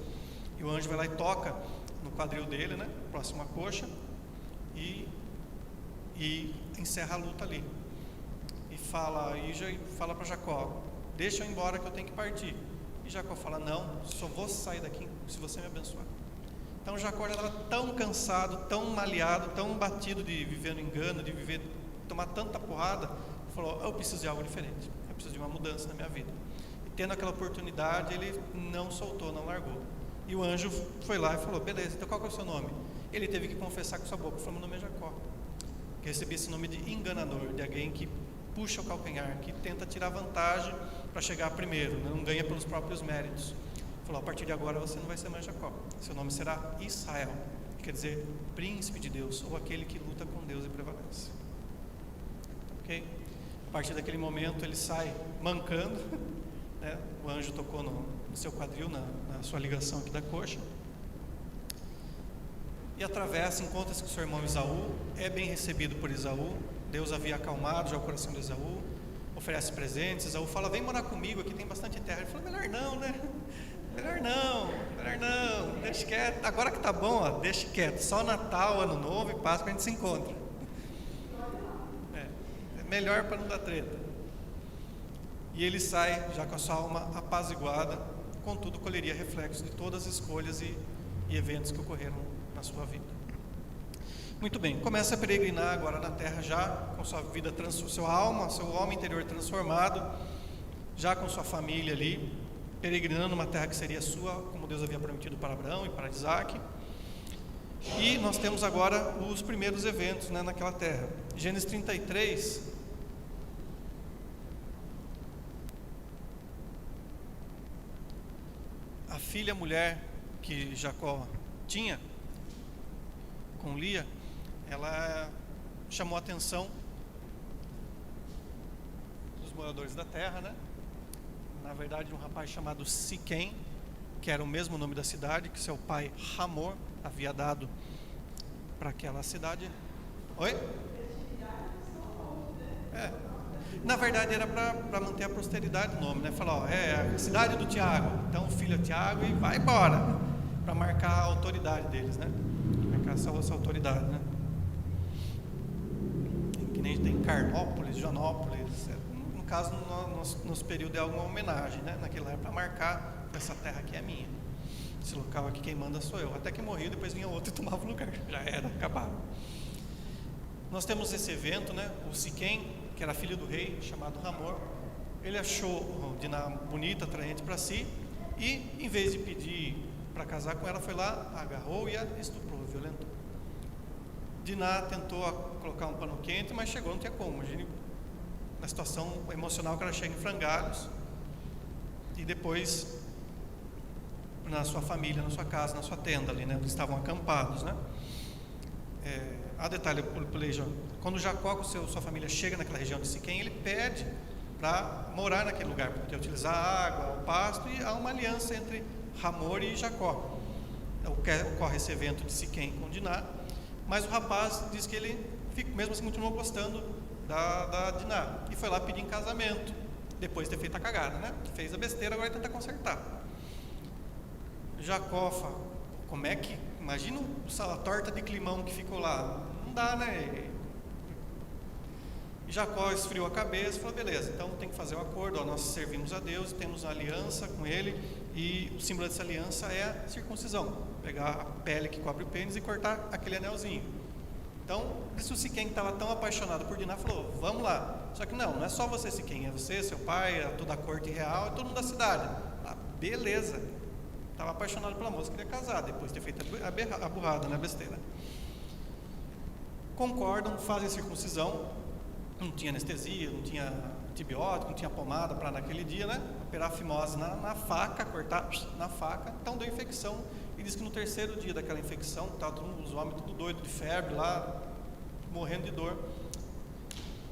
E o anjo vai lá e toca no quadril dele, né? Próximo à coxa, e encerra a luta ali. E fala para Jacó: deixa eu ir embora que eu tenho que partir. E Jacó fala: não, só vou sair daqui se você me abençoar. Então Jacó já estava tão cansado, tão maleado, tão batido de viver no engano, de tomar tanta porrada, falou: eu preciso de algo diferente, eu preciso de uma mudança na minha vida. E tendo aquela oportunidade, ele não soltou, não largou. E o anjo foi lá e falou: beleza, então qual que é o seu nome? Ele teve que confessar com sua boca: falou: meu nome é Jacó. Que recebi esse nome de enganador, de alguém que puxa o calcanhar, que tenta tirar vantagem para chegar primeiro, não ganha pelos próprios méritos. Falou: a partir de agora você não vai ser mais Jacó, seu nome será Israel, que quer dizer príncipe de Deus, ou aquele que luta com Deus e prevalece. Ok? A partir daquele momento ele sai mancando, né? O anjo tocou no seu quadril, na sua ligação aqui da coxa, e atravessa, encontra-se com seu irmão Esaú, é bem recebido por Esaú. Deus havia acalmado já o coração de Esaú, oferece presentes. Esaú fala: vem morar comigo, aqui tem bastante terra. Ele fala: melhor não, né? Melhor não, deixa quieto, agora que tá bom, ó, deixa quieto, só Natal, Ano Novo e Páscoa a gente se encontra. É melhor para não dar treta. E ele sai já com a sua alma apaziguada, contudo colheria reflexos de todas as escolhas e eventos que ocorreram na sua vida. Muito bem, começa a peregrinar agora na terra, já com sua vida, sua alma, seu homem interior transformado, já com sua família ali, peregrinando numa terra que seria sua, como Deus havia prometido para Abraão e para Isaac. E nós temos agora os primeiros eventos, né, naquela terra. Gênesis 33. A filha mulher que Jacó tinha com Lia, ela chamou a atenção dos moradores da terra, né? Na verdade, um rapaz chamado Siquém, que era o mesmo nome da cidade que seu pai Hamor havia dado para aquela cidade. Oi? Na verdade era para manter a posteridade do nome, né? Falar: ó, a cidade do Tiago, então o filho é Tiago, e vai embora, para marcar a autoridade deles, né? Marcar essa autoridade, né? Que nem tem Carnópolis, Joanópolis. No caso, no nosso período é alguma homenagem, né? Naquilo é para marcar: essa terra aqui é minha, esse local aqui quem manda sou eu. Até que morri, depois vinha outro e tomava o lugar, já era, acabaram. Nós temos esse evento, né? O Siquém, que era filho do rei, chamado Hamor, ele achou Diná bonita, atraente para si, e em vez de pedir para casar com ela, foi lá, agarrou e a estuprou, violentou. Diná tentou colocar um pano quente, mas chegou, não tinha como. Imagine na situação emocional que ela chega em frangalhos, e depois na sua família, na sua casa, na sua tenda ali, né? Eles estavam acampados, né? Há detalhe, quando Jacó com sua família chega naquela região de Siquém, ele pede para morar naquele lugar, porque utilizar a água, o pasto, e há uma aliança entre Hamor e Jacó. Ocorre esse evento de Siquém com Diná, mas o rapaz diz que ele, mesmo assim, continuou gostando da Diná, e foi lá pedir em casamento, depois de ter feito a cagada, né? Fez a besteira, agora ele tenta consertar. Jacó fala: como é que, imagina a torta de climão que ficou lá, não dá, né? E Jacó esfriou a cabeça e falou: beleza, então tem que fazer um acordo, ó, nós servimos a Deus, temos uma aliança com Ele, e o símbolo dessa aliança é a circuncisão, pegar a pele que cobre o pênis e cortar aquele anelzinho. Então, o Siquém, que estava tão apaixonado por Diná, falou: vamos lá. Só que não é só você, Siquém, é você, seu pai, toda a corte real, é todo mundo da cidade. Ah, beleza. Estava apaixonado pela moça, queria casar, depois de ter feito a burrada, né, besteira. Concordam, fazem a circuncisão, não tinha anestesia, não tinha antibiótico, não tinha pomada para naquele dia, né? Operar a fimose na faca, cortar na faca, então deu infecção. E diz que no terceiro dia daquela infecção, estavam os homens tudo doido de febre lá, morrendo de dor.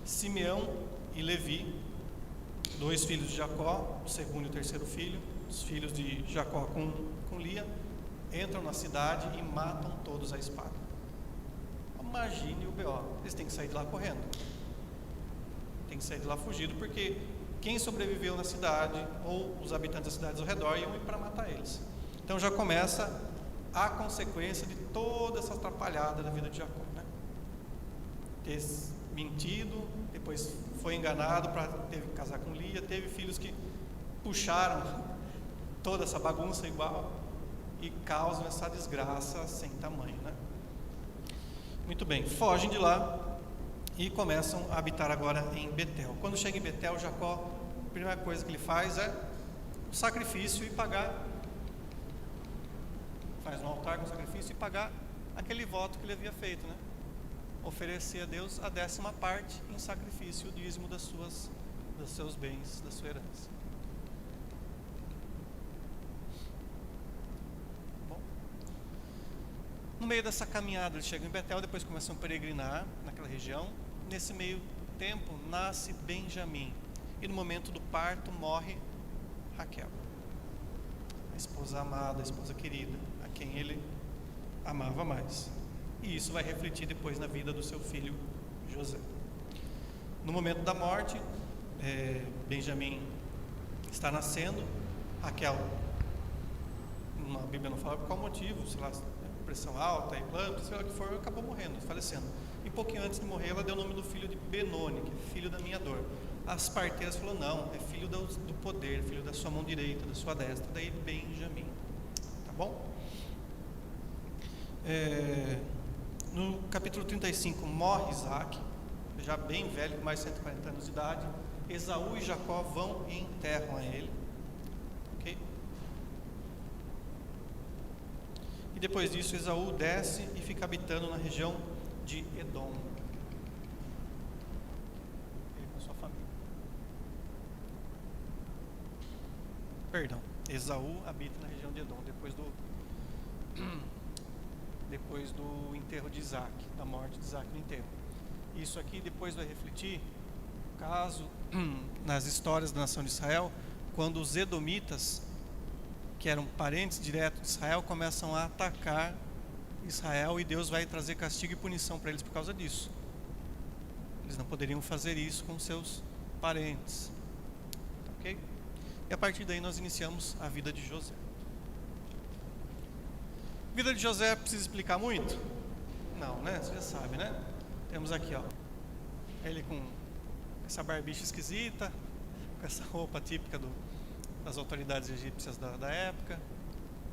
Simeão e Levi, 2 filhos de Jacó, o segundo e o terceiro filho, os filhos de Jacó com Lia, entram na cidade e matam todos à espada. Imagine o B.O. Eles têm que sair de lá correndo. Tem que sair de lá fugido, porque quem sobreviveu na cidade, ou os habitantes das cidades ao redor, iam ir para matar eles. Então já começa a consequência de toda essa atrapalhada da vida de Jacó, né? Ter mentido, depois foi enganado para casar com Lia, teve filhos que puxaram toda essa bagunça igual e causam essa desgraça sem tamanho, né? Muito bem, fogem de lá e começam a habitar agora em Betel. Quando chega em Betel, Jacó, a primeira coisa que ele faz é o sacrifício e pagar. Faz um altar com sacrifício e pagar aquele voto que ele havia feito, né? Oferecer a Deus a 10ª parte em sacrifício, o dízimo dos seus bens, da sua herança. Bom, no meio dessa caminhada, eles chegam em Betel, depois começam a peregrinar naquela região. Nesse meio tempo, nasce Benjamim. E no momento do parto, morre Raquel, a esposa amada, a esposa querida, a quem ele amava mais. E isso vai refletir depois na vida do seu filho José. No momento da morte, Benjamim está nascendo. Raquel, a Bíblia não fala por qual motivo, sei lá, pressão alta, eclâmpsia, sei lá o que for, acabou morrendo, falecendo. E pouquinho antes de morrer, ela deu o nome do filho de Benoni, que é filho da minha dor. As parteiras falaram, não, é filho do poder, filho da sua mão direita, da sua destra, daí Benjamim. Tá bom? No capítulo 35 morre Isaac, já bem velho, com mais de 140 anos de idade. Esaú e Jacó vão e enterram a ele. Okay? E depois disso, Esaú desce e fica habitando na região de Edom. Ele com sua família. Perdão, Esaú habita na região de Edom, depois do enterro de Isaac, da morte de Isaac no enterro. Isso aqui depois vai refletir, caso, nas histórias da nação de Israel, quando os edomitas, que eram parentes diretos de Israel, começam a atacar Israel, e Deus vai trazer castigo e punição para eles por causa disso. Eles não poderiam fazer isso com seus parentes. Ok? E a partir daí nós iniciamos a vida de José. A vida de José precisa explicar muito? Não, né? Você já sabe, né? Temos aqui, ó, ele com essa barbicha esquisita, com essa roupa típica das autoridades egípcias da época,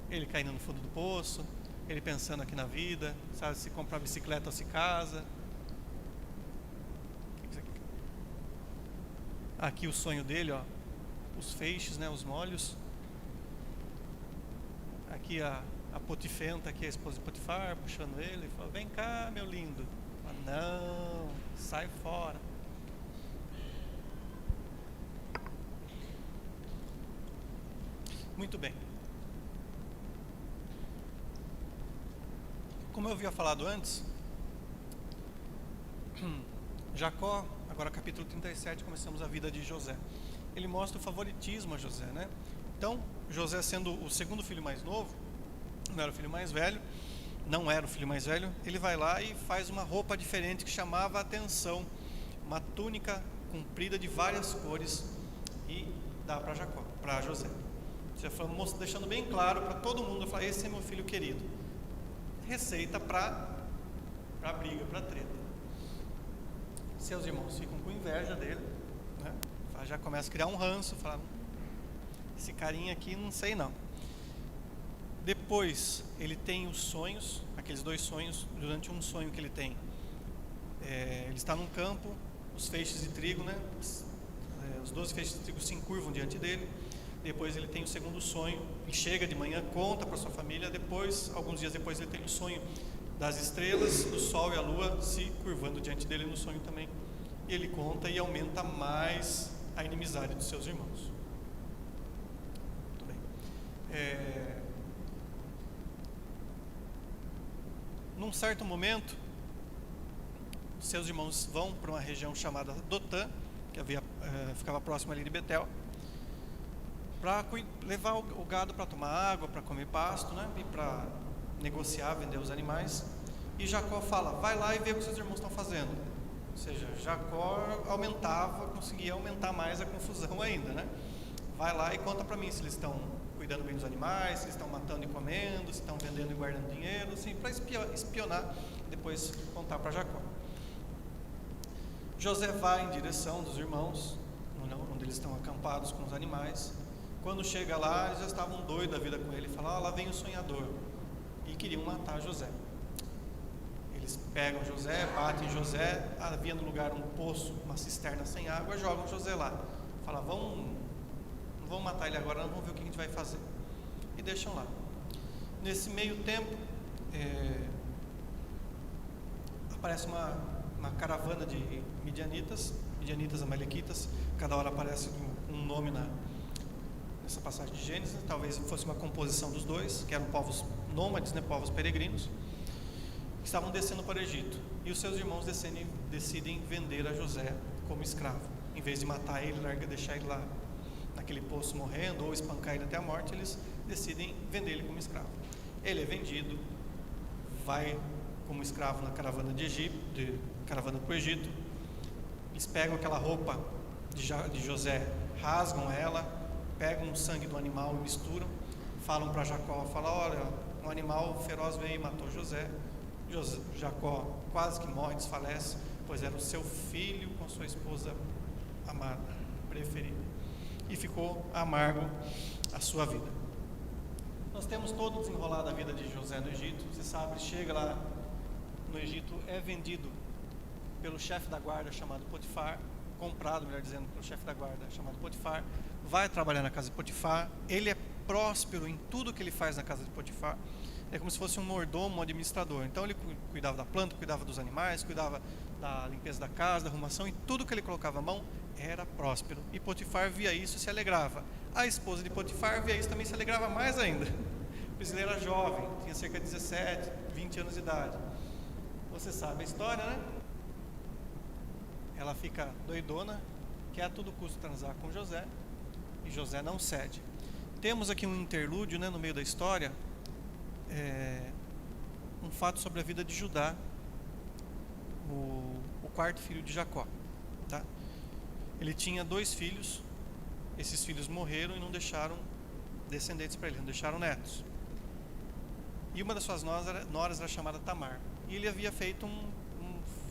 ele caindo no fundo do poço, ele pensando aqui na vida, sabe, se comprar bicicleta ou se casa. Aqui o sonho dele, ó, os feixes, né, os molhos. Aqui a Potifenta, que é a esposa de Potifar, puxando ele, e fala, vem cá, meu lindo. Fala, não, sai fora. Muito bem. Como eu havia falado antes, Jacó, agora capítulo 37, começamos a vida de José. Ele mostra o favoritismo a José, né? Então, José sendo o segundo filho mais novo, não era o filho mais velho, ele vai lá e faz uma roupa diferente que chamava a atenção, uma túnica comprida de várias cores, e dá para José. Já falamos, deixando bem claro para todo mundo, falar, esse é meu filho querido. Receita para briga, para treta. Seus irmãos ficam com inveja dele, né? Já começa a criar um ranço, fala, esse carinha aqui não sei não. Depois ele tem os sonhos, aqueles 2 sonhos. Durante um sonho que ele tem, ele está num campo, os feixes de trigo, né? Os 12 feixes de trigo se encurvam diante dele. Depois ele tem o segundo sonho, ele chega de manhã, conta para sua família. Depois, alguns dias depois, ele tem o sonho das estrelas, do sol e a lua se curvando diante dele no sonho também. E ele conta e aumenta mais a inimizade dos seus irmãos. Muito bem. Num certo momento, seus irmãos vão para uma região chamada Dotã, que ficava próximo ali de Betel, para levar o gado para tomar água, para comer pasto, né? E para negociar, vender os animais. E Jacó fala: vai lá e vê o que seus irmãos estão fazendo. Ou seja, Jacó conseguia aumentar mais a confusão ainda, né? Vai lá e conta para mim se eles estão cuidando bem dos animais, se eles estão matando e comendo, se estão vendendo e guardando dinheiro, assim, para espionar e depois contar para Jacó. José vai em direção dos irmãos, onde eles estão acampados com os animais. Quando chega lá, eles já estavam doidos da vida com ele. Falam: lá vem o sonhador. E queriam matar José. Eles pegam José, batem José. Havia no lugar um poço, uma cisterna sem água. Jogam José lá. Falam: não vamos matar ele agora, não, vamos ver o que a gente vai fazer. E deixam lá. Nesse meio tempo, aparece uma caravana de midianitas, amalequitas. Cada hora aparece um nome nessa passagem de Gênesis. Talvez fosse uma composição dos dois, que eram povos nômades, né, povos peregrinos, que estavam descendo para o Egito. E os seus irmãos decidem vender a José como escravo. Em vez de matar ele, deixar ele lá naquele poço morrendo, ou espancar ele até a morte, eles decidem vender ele como escravo. Ele é vendido, vai como escravo na caravana caravana para o Egito. Eles pegam aquela roupa de José, rasgam ela, pegam o sangue do animal e misturam, falam para Jacó, olha, um animal feroz veio e matou José. Jacó quase que morre, desfalece, pois era o seu filho com sua esposa amada, preferida, e ficou amargo a sua vida. Nós temos todo o desenrolar da vida de José no Egito. Você sabe, chega lá no Egito, é vendido pelo chefe da guarda chamado Potifar, comprado, melhor dizendo, pelo chefe da guarda chamado Potifar, vai trabalhar na casa de Potifar. Ele é próspero em tudo que ele faz na casa de Potifar. É como se fosse um mordomo, um administrador. Então ele cuidava da planta, cuidava dos animais, cuidava da limpeza da casa, da arrumação, e tudo que ele colocava a mão era próspero. E Potifar via isso e se alegrava. A esposa de Potifar via isso e também se alegrava mais ainda. Pois ele era jovem, tinha cerca de 17, 20 anos de idade. Você sabe a história, né? Ela fica doidona, quer a todo custo transar com José, e José não cede. Temos aqui um interlúdio, né, no meio da história, um fato sobre a vida de Judá, o quarto filho de Jacó, tá? Ele tinha 2 filhos, esses filhos morreram e não deixaram descendentes para ele, não deixaram netos. E uma das suas noras era chamada Tamar. E ele havia feito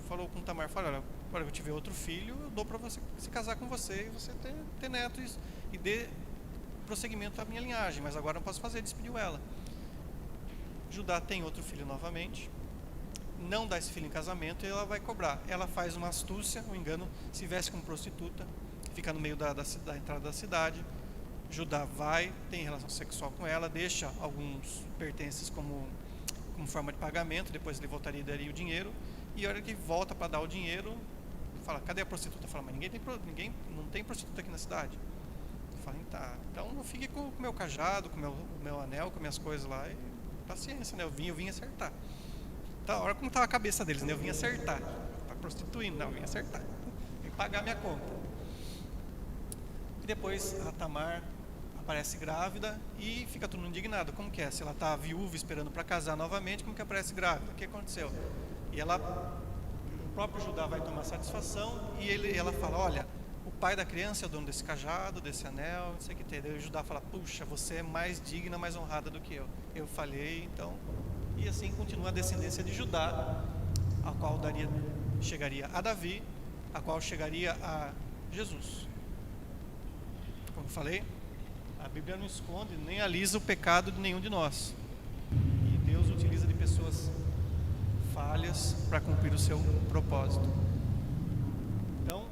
falou com Tamar, olha, agora que eu tiver outro filho, eu dou para você se casar com você e você ter netos e dê prosseguimento à minha linhagem, mas agora não posso fazer, despediu ela. Judá tem outro filho novamente, não dá esse filho em casamento e ela vai cobrar. Ela faz uma astúcia, um engano, se veste como prostituta, fica no meio da entrada da cidade. Judá vai, tem relação sexual com ela, deixa alguns pertences como forma de pagamento, depois ele voltaria e daria o dinheiro, e a hora que volta para dar o dinheiro, fala, cadê a prostituta? Fala, mas não tem prostituta aqui na cidade. Fala, tá, então eu fique com o meu cajado, com o meu anel, com minhas coisas lá, e paciência, né? Eu vim acertar. Então, olha como estava a cabeça deles, né? Eu vim acertar. Tá prostituindo, não, eu vim acertar. Vim pagar minha conta. E depois a Tamar aparece grávida e fica todo mundo indignado. Como que é? Se ela está viúva esperando para casar novamente, como que aparece grávida? O que aconteceu? E o próprio Judá vai tomar satisfação e ela fala, olha, o pai da criança é o dono desse cajado, desse anel, não sei o que tem. Daí o Judá fala, puxa, você é mais digna, mais honrada do que eu. Eu falhei, então... E assim continua a descendência de Judá, a qual chegaria a Davi, a qual chegaria a Jesus. Como eu falei, a Bíblia não esconde nem alisa o pecado de nenhum de nós. E Deus utiliza de pessoas falhas para cumprir o seu propósito. Então,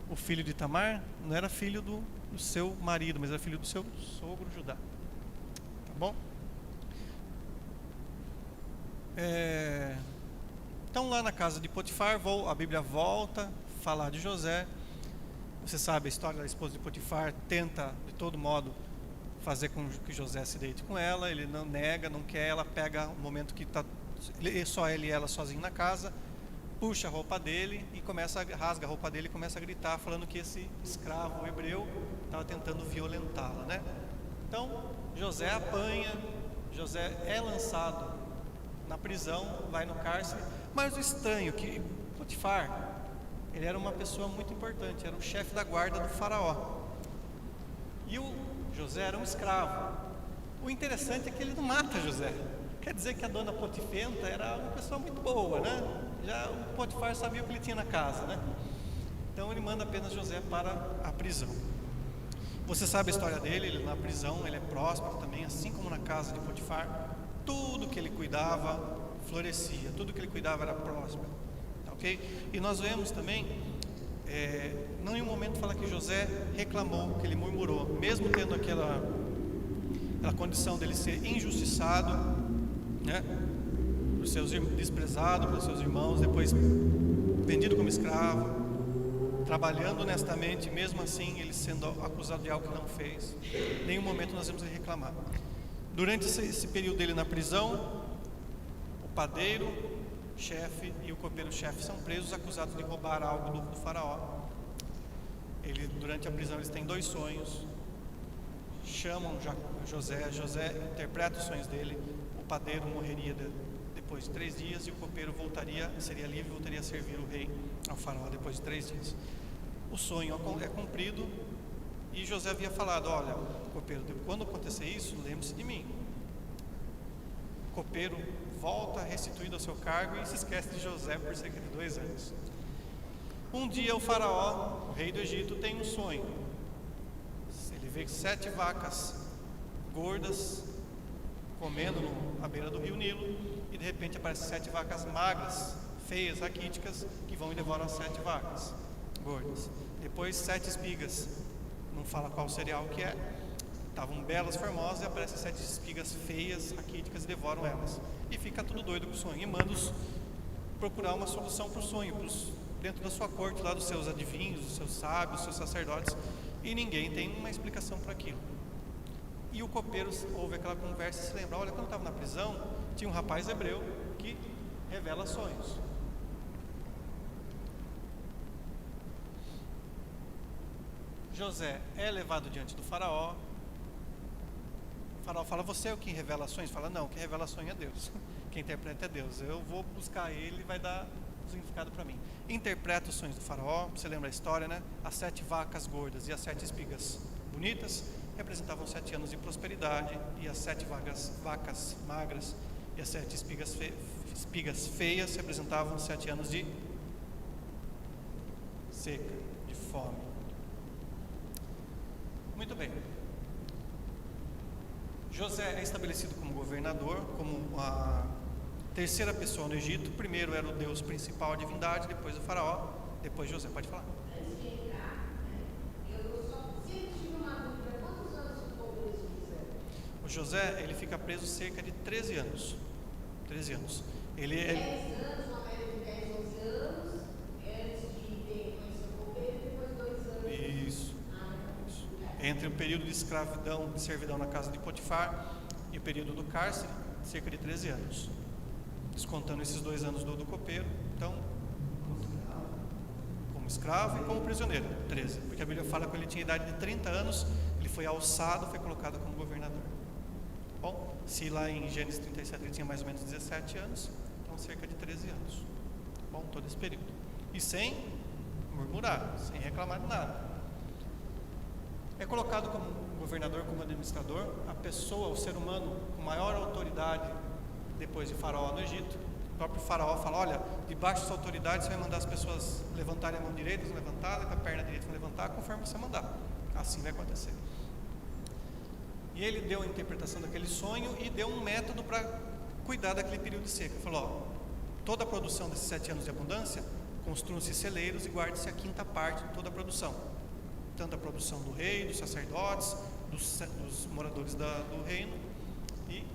o filho de Tamar não era filho do seu marido, mas era filho do seu sogro Judá. Tá bom? Então lá na casa de Potifar, a Bíblia volta a falar de José. Você sabe a história da esposa de Potifar, tenta de todo modo fazer com que José se deite com ela, ele não nega, não quer, ela pega o momento que está só ele e ela sozinho na casa, puxa a roupa dele e rasga a roupa dele e começa a gritar, falando que esse escravo hebreu estava tentando violentá-la, né? Então, José apanha, José é lançado na prisão, vai no cárcere, mas o estranho é que Potifar, ele era uma pessoa muito importante, era o chefe da guarda do faraó, e o José era um escravo. O interessante é que ele não mata José. Quer dizer que a dona Potifenta era uma pessoa muito boa, né? Já o Potifar sabia o que ele tinha na casa, né? Então ele manda apenas José para a prisão. Você sabe a história dele, ele na prisão, ele é próspero também, assim como na casa de Potifar. Tudo que ele cuidava florescia, tudo que ele cuidava era próspero, ok? E nós vemos também, não em um momento fala que José reclamou, que ele murmurou, mesmo tendo aquela condição dele ser injustiçado, né, por seus desprezado pelos seus irmãos, depois vendido como escravo, trabalhando honestamente, mesmo assim ele sendo acusado de algo que não fez. Em nenhum momento nós vemos ele reclamar. Durante esse período dele na prisão, o padeiro chefe e o copeiro chefe são presos, acusados de roubar algo do faraó. Durante a prisão eles têm 2 sonhos, chamam José interpreta os sonhos dele. O padeiro morreria depois de 3 dias e o copeiro seria livre e voltaria a servir o rei, ao faraó, depois de 3 dias. O sonho é cumprido e José havia falado: olha, copeiro, quando acontecer isso, lembre-se de mim. O copeiro volta restituído ao seu cargo e se esquece de José por cerca de 2 anos. Um dia o faraó, o rei do Egito, tem um sonho. Ele vê 7 vacas gordas comendo à beira do rio Nilo, e de repente aparecem 7 vacas magras, feias, raquíticas, que vão e devoram as 7 vacas gordas. Depois 7 espigas, não fala qual cereal que é, estavam belas, formosas, e aparecem 7 espigas feias, raquíticas, e devoram elas. E fica tudo doido com o sonho, e manda-os procurar uma solução para o sonho, dentro da sua corte, lá dos seus adivinhos, dos seus sábios, dos seus sacerdotes, e ninguém tem uma explicação para aquilo. E o copeiro ouve aquela conversa e se lembra: olha, quando eu estava na prisão, tinha um rapaz hebreu que revela sonhos. José é levado diante do faraó. O faraó fala: você é o que revela sonhos? Fala: não, quem revela sonho é Deus, quem interpreta é Deus, eu vou buscar ele e vai dar o significado para mim. Interpreta os sonhos do faraó. Você lembra a história, né? As 7 vacas gordas e as 7 espigas bonitas representavam 7 anos de prosperidade, e as 7 vacas magras e as 7 espigas feias representavam 7 anos de seca, de fome. Muito bem. José é estabelecido como governador, como a terceira pessoa no Egito. Primeiro era o Deus principal, a divindade, depois o faraó, depois José. Pode falar. O José, ele fica preso cerca de 13 anos. 13 anos. Ele é
10 anos, uma média de 10, 11 anos, antes de conhecer o copeiro, depois 2 anos.
Isso. Entre o período de escravidão, de servidão na casa de Potifar e o período do cárcere, cerca de 13 anos. Descontando esses 2 anos do copeiro, então, como escravo e como prisioneiro, 13. Porque a Bíblia fala que ele tinha idade de 30 anos, ele foi alçado, foi colocado como governador. Bom, se lá em Gênesis 37 ele tinha mais ou menos 17 anos, então cerca de 13 anos. Bom, todo esse período. E sem murmurar, sem reclamar de nada. É colocado como governador, como administrador, a pessoa, o ser humano com maior autoridade depois de Faraó no Egito. O próprio Faraó fala: olha, debaixo dessa autoridade você vai mandar as pessoas levantarem a mão direita, levantada, com a perna direita levantar, conforme você mandar. Assim vai acontecer. E ele deu a interpretação daquele sonho e deu um método para cuidar daquele período de seca. Ele falou: toda a produção desses 7 anos de abundância, construam-se celeiros e guarde-se a 5ª parte de toda a produção. Tanto a produção do rei, dos sacerdotes, dos moradores do reino, e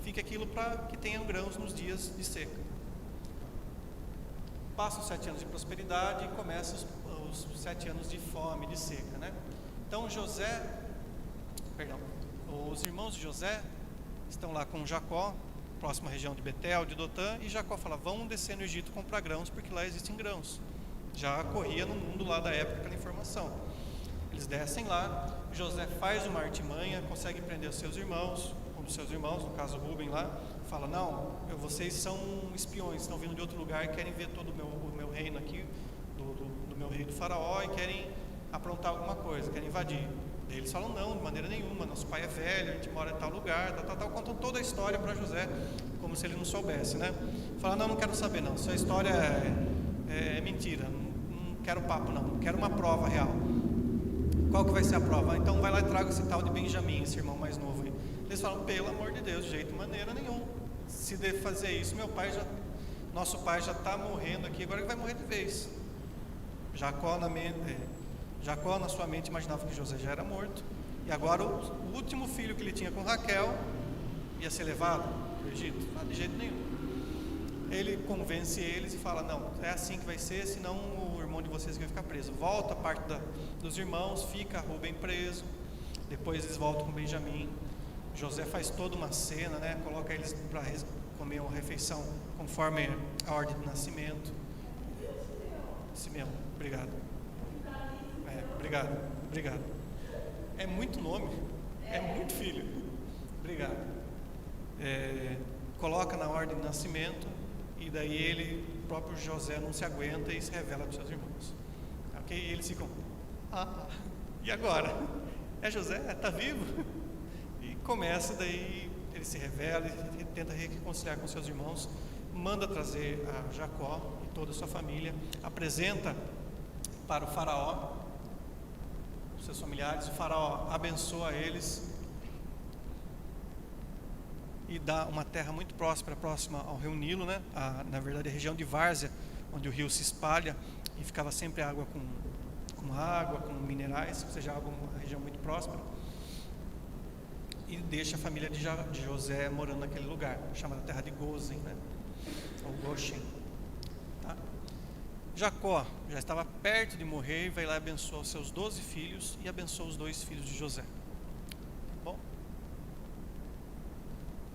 fique aquilo para que tenham grãos nos dias de seca. Passam 7 anos de prosperidade e começam os 7 anos de fome, de seca, né? Então os irmãos de José estão lá com Jacó, próxima região de Betel, de Dotã, e Jacó fala: vamos descer no Egito comprar grãos, porque lá existem grãos. Já corria no mundo lá da época aquela informação. Eles descem lá, José faz uma artimanha, consegue prender os seus irmãos, um dos seus irmãos, no caso Rubem lá, fala: não, vocês são espiões, estão vindo de outro lugar e querem ver todo o meu reino aqui, do meu rei do faraó, e querem aprontar alguma coisa, querem invadir. Daí eles falam: não, de maneira nenhuma, nosso pai é velho, a gente mora em tal lugar, contam toda a história para José, como se ele não soubesse, né? Fala: não quero saber não, sua história é mentira, não quero papo não quero uma prova real. Qual que vai ser a prova? Então vai lá e traga esse tal de Benjamim, esse irmão mais novo aí. Eles falam: pelo amor de Deus, de jeito, de maneira nenhuma, se deve fazer isso, nosso pai já está morrendo aqui, agora ele vai morrer de vez. Jacó na sua mente imaginava que José já era morto, e agora o último filho que ele tinha com Raquel ia ser levado para o Egito. De jeito nenhum. Ele convence eles e fala: não, é assim que vai ser, senão o irmão de vocês vai ficar preso. Volta a parte dos irmãos, fica Rubem preso, depois eles voltam com Benjamim. José faz toda uma cena, né? Coloca eles para comer uma refeição conforme a ordem de nascimento. Simeão, obrigado. Obrigado. É muito nome, é muito filho. Obrigado. Coloca na ordem de nascimento, e daí o próprio José não se aguenta e se revela para os seus irmãos. Ok? E eles ficam: e agora? É José? Está vivo? E começa, daí ele se revela e tenta reconciliar com seus irmãos, manda trazer a Jacó e toda a sua família, apresenta para o faraó, seus familiares. O faraó abençoa eles e dá uma terra muito próxima ao rio Nilo, né? Na verdade a região de Várzea, onde o rio se espalha e ficava sempre água com minerais, ou seja, uma região muito próspera, e deixa a família de José morando naquele lugar, chamada terra de Gozen, né? Ou Goshen, tá? Jacó já estava perto de morrer e vai lá e abençoa os seus 12 filhos e abençoa os 2 filhos de José. Bom,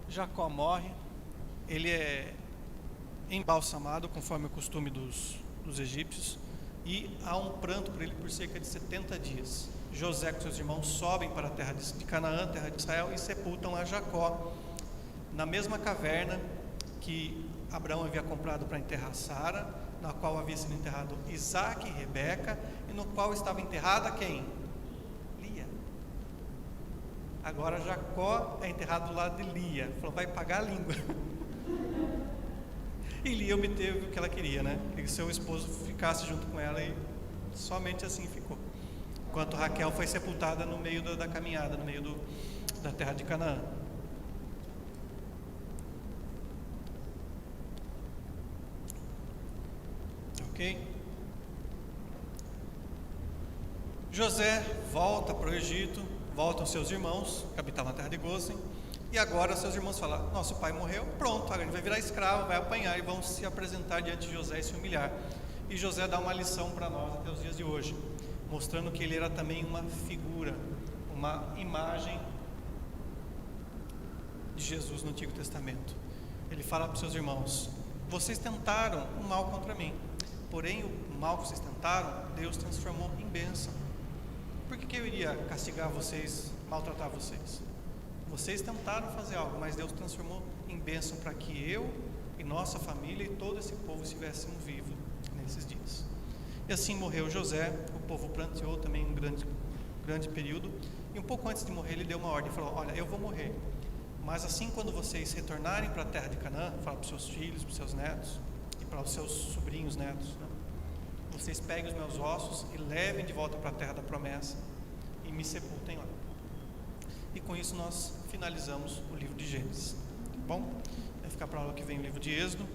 Jacó morre, ele é embalsamado conforme o costume dos egípcios, e há um pranto por ele por cerca de 70 dias. José com seus irmãos sobem para a terra de Canaã, terra de Israel, e sepultam a Jacó na mesma caverna que Abraão havia comprado para enterrar Sara, na qual havia sido enterrado Isaac e Rebeca, e no qual estava enterrada quem? Lia. Agora Jacó é enterrado do lado de Lia. Falou: vai pagar a língua. E Lia obteve o que ela queria, né? Que seu esposo ficasse junto com ela, e somente assim ficou. Enquanto Raquel foi sepultada no meio da caminhada, no meio da terra de Canaã. Ok? José volta para o Egito, voltam seus irmãos, que habitavam na terra de Gozen, e agora seus irmãos falam: nosso pai morreu, pronto, agora ele vai virar escravo, vai apanhar, e vão se apresentar diante de José e se humilhar. E José dá uma lição para nós até os dias de hoje, mostrando que ele era também uma figura, uma imagem de Jesus no Antigo Testamento. Ele fala para os seus irmãos: vocês tentaram o mal contra mim, porém o mal que vocês tentaram, Deus transformou em bênção. Por que eu iria castigar vocês, maltratar vocês? Vocês tentaram fazer algo, mas Deus transformou em bênção para que eu e nossa família e todo esse povo estivéssemos vivos nesses dias. E assim morreu José, o povo pranteou também um grande período, e um pouco antes de morrer ele deu uma ordem, falou: olha, eu vou morrer, mas assim quando vocês retornarem para a terra de Canaã, fala para os seus filhos, para os seus netos e para os seus sobrinhos netos, né? Vocês peguem os meus ossos e levem de volta para a terra da promessa e me sepultem lá. E com isso nós finalizamos o livro de Gênesis, tá bom? Vai ficar para a aula que vem o livro de Êxodo.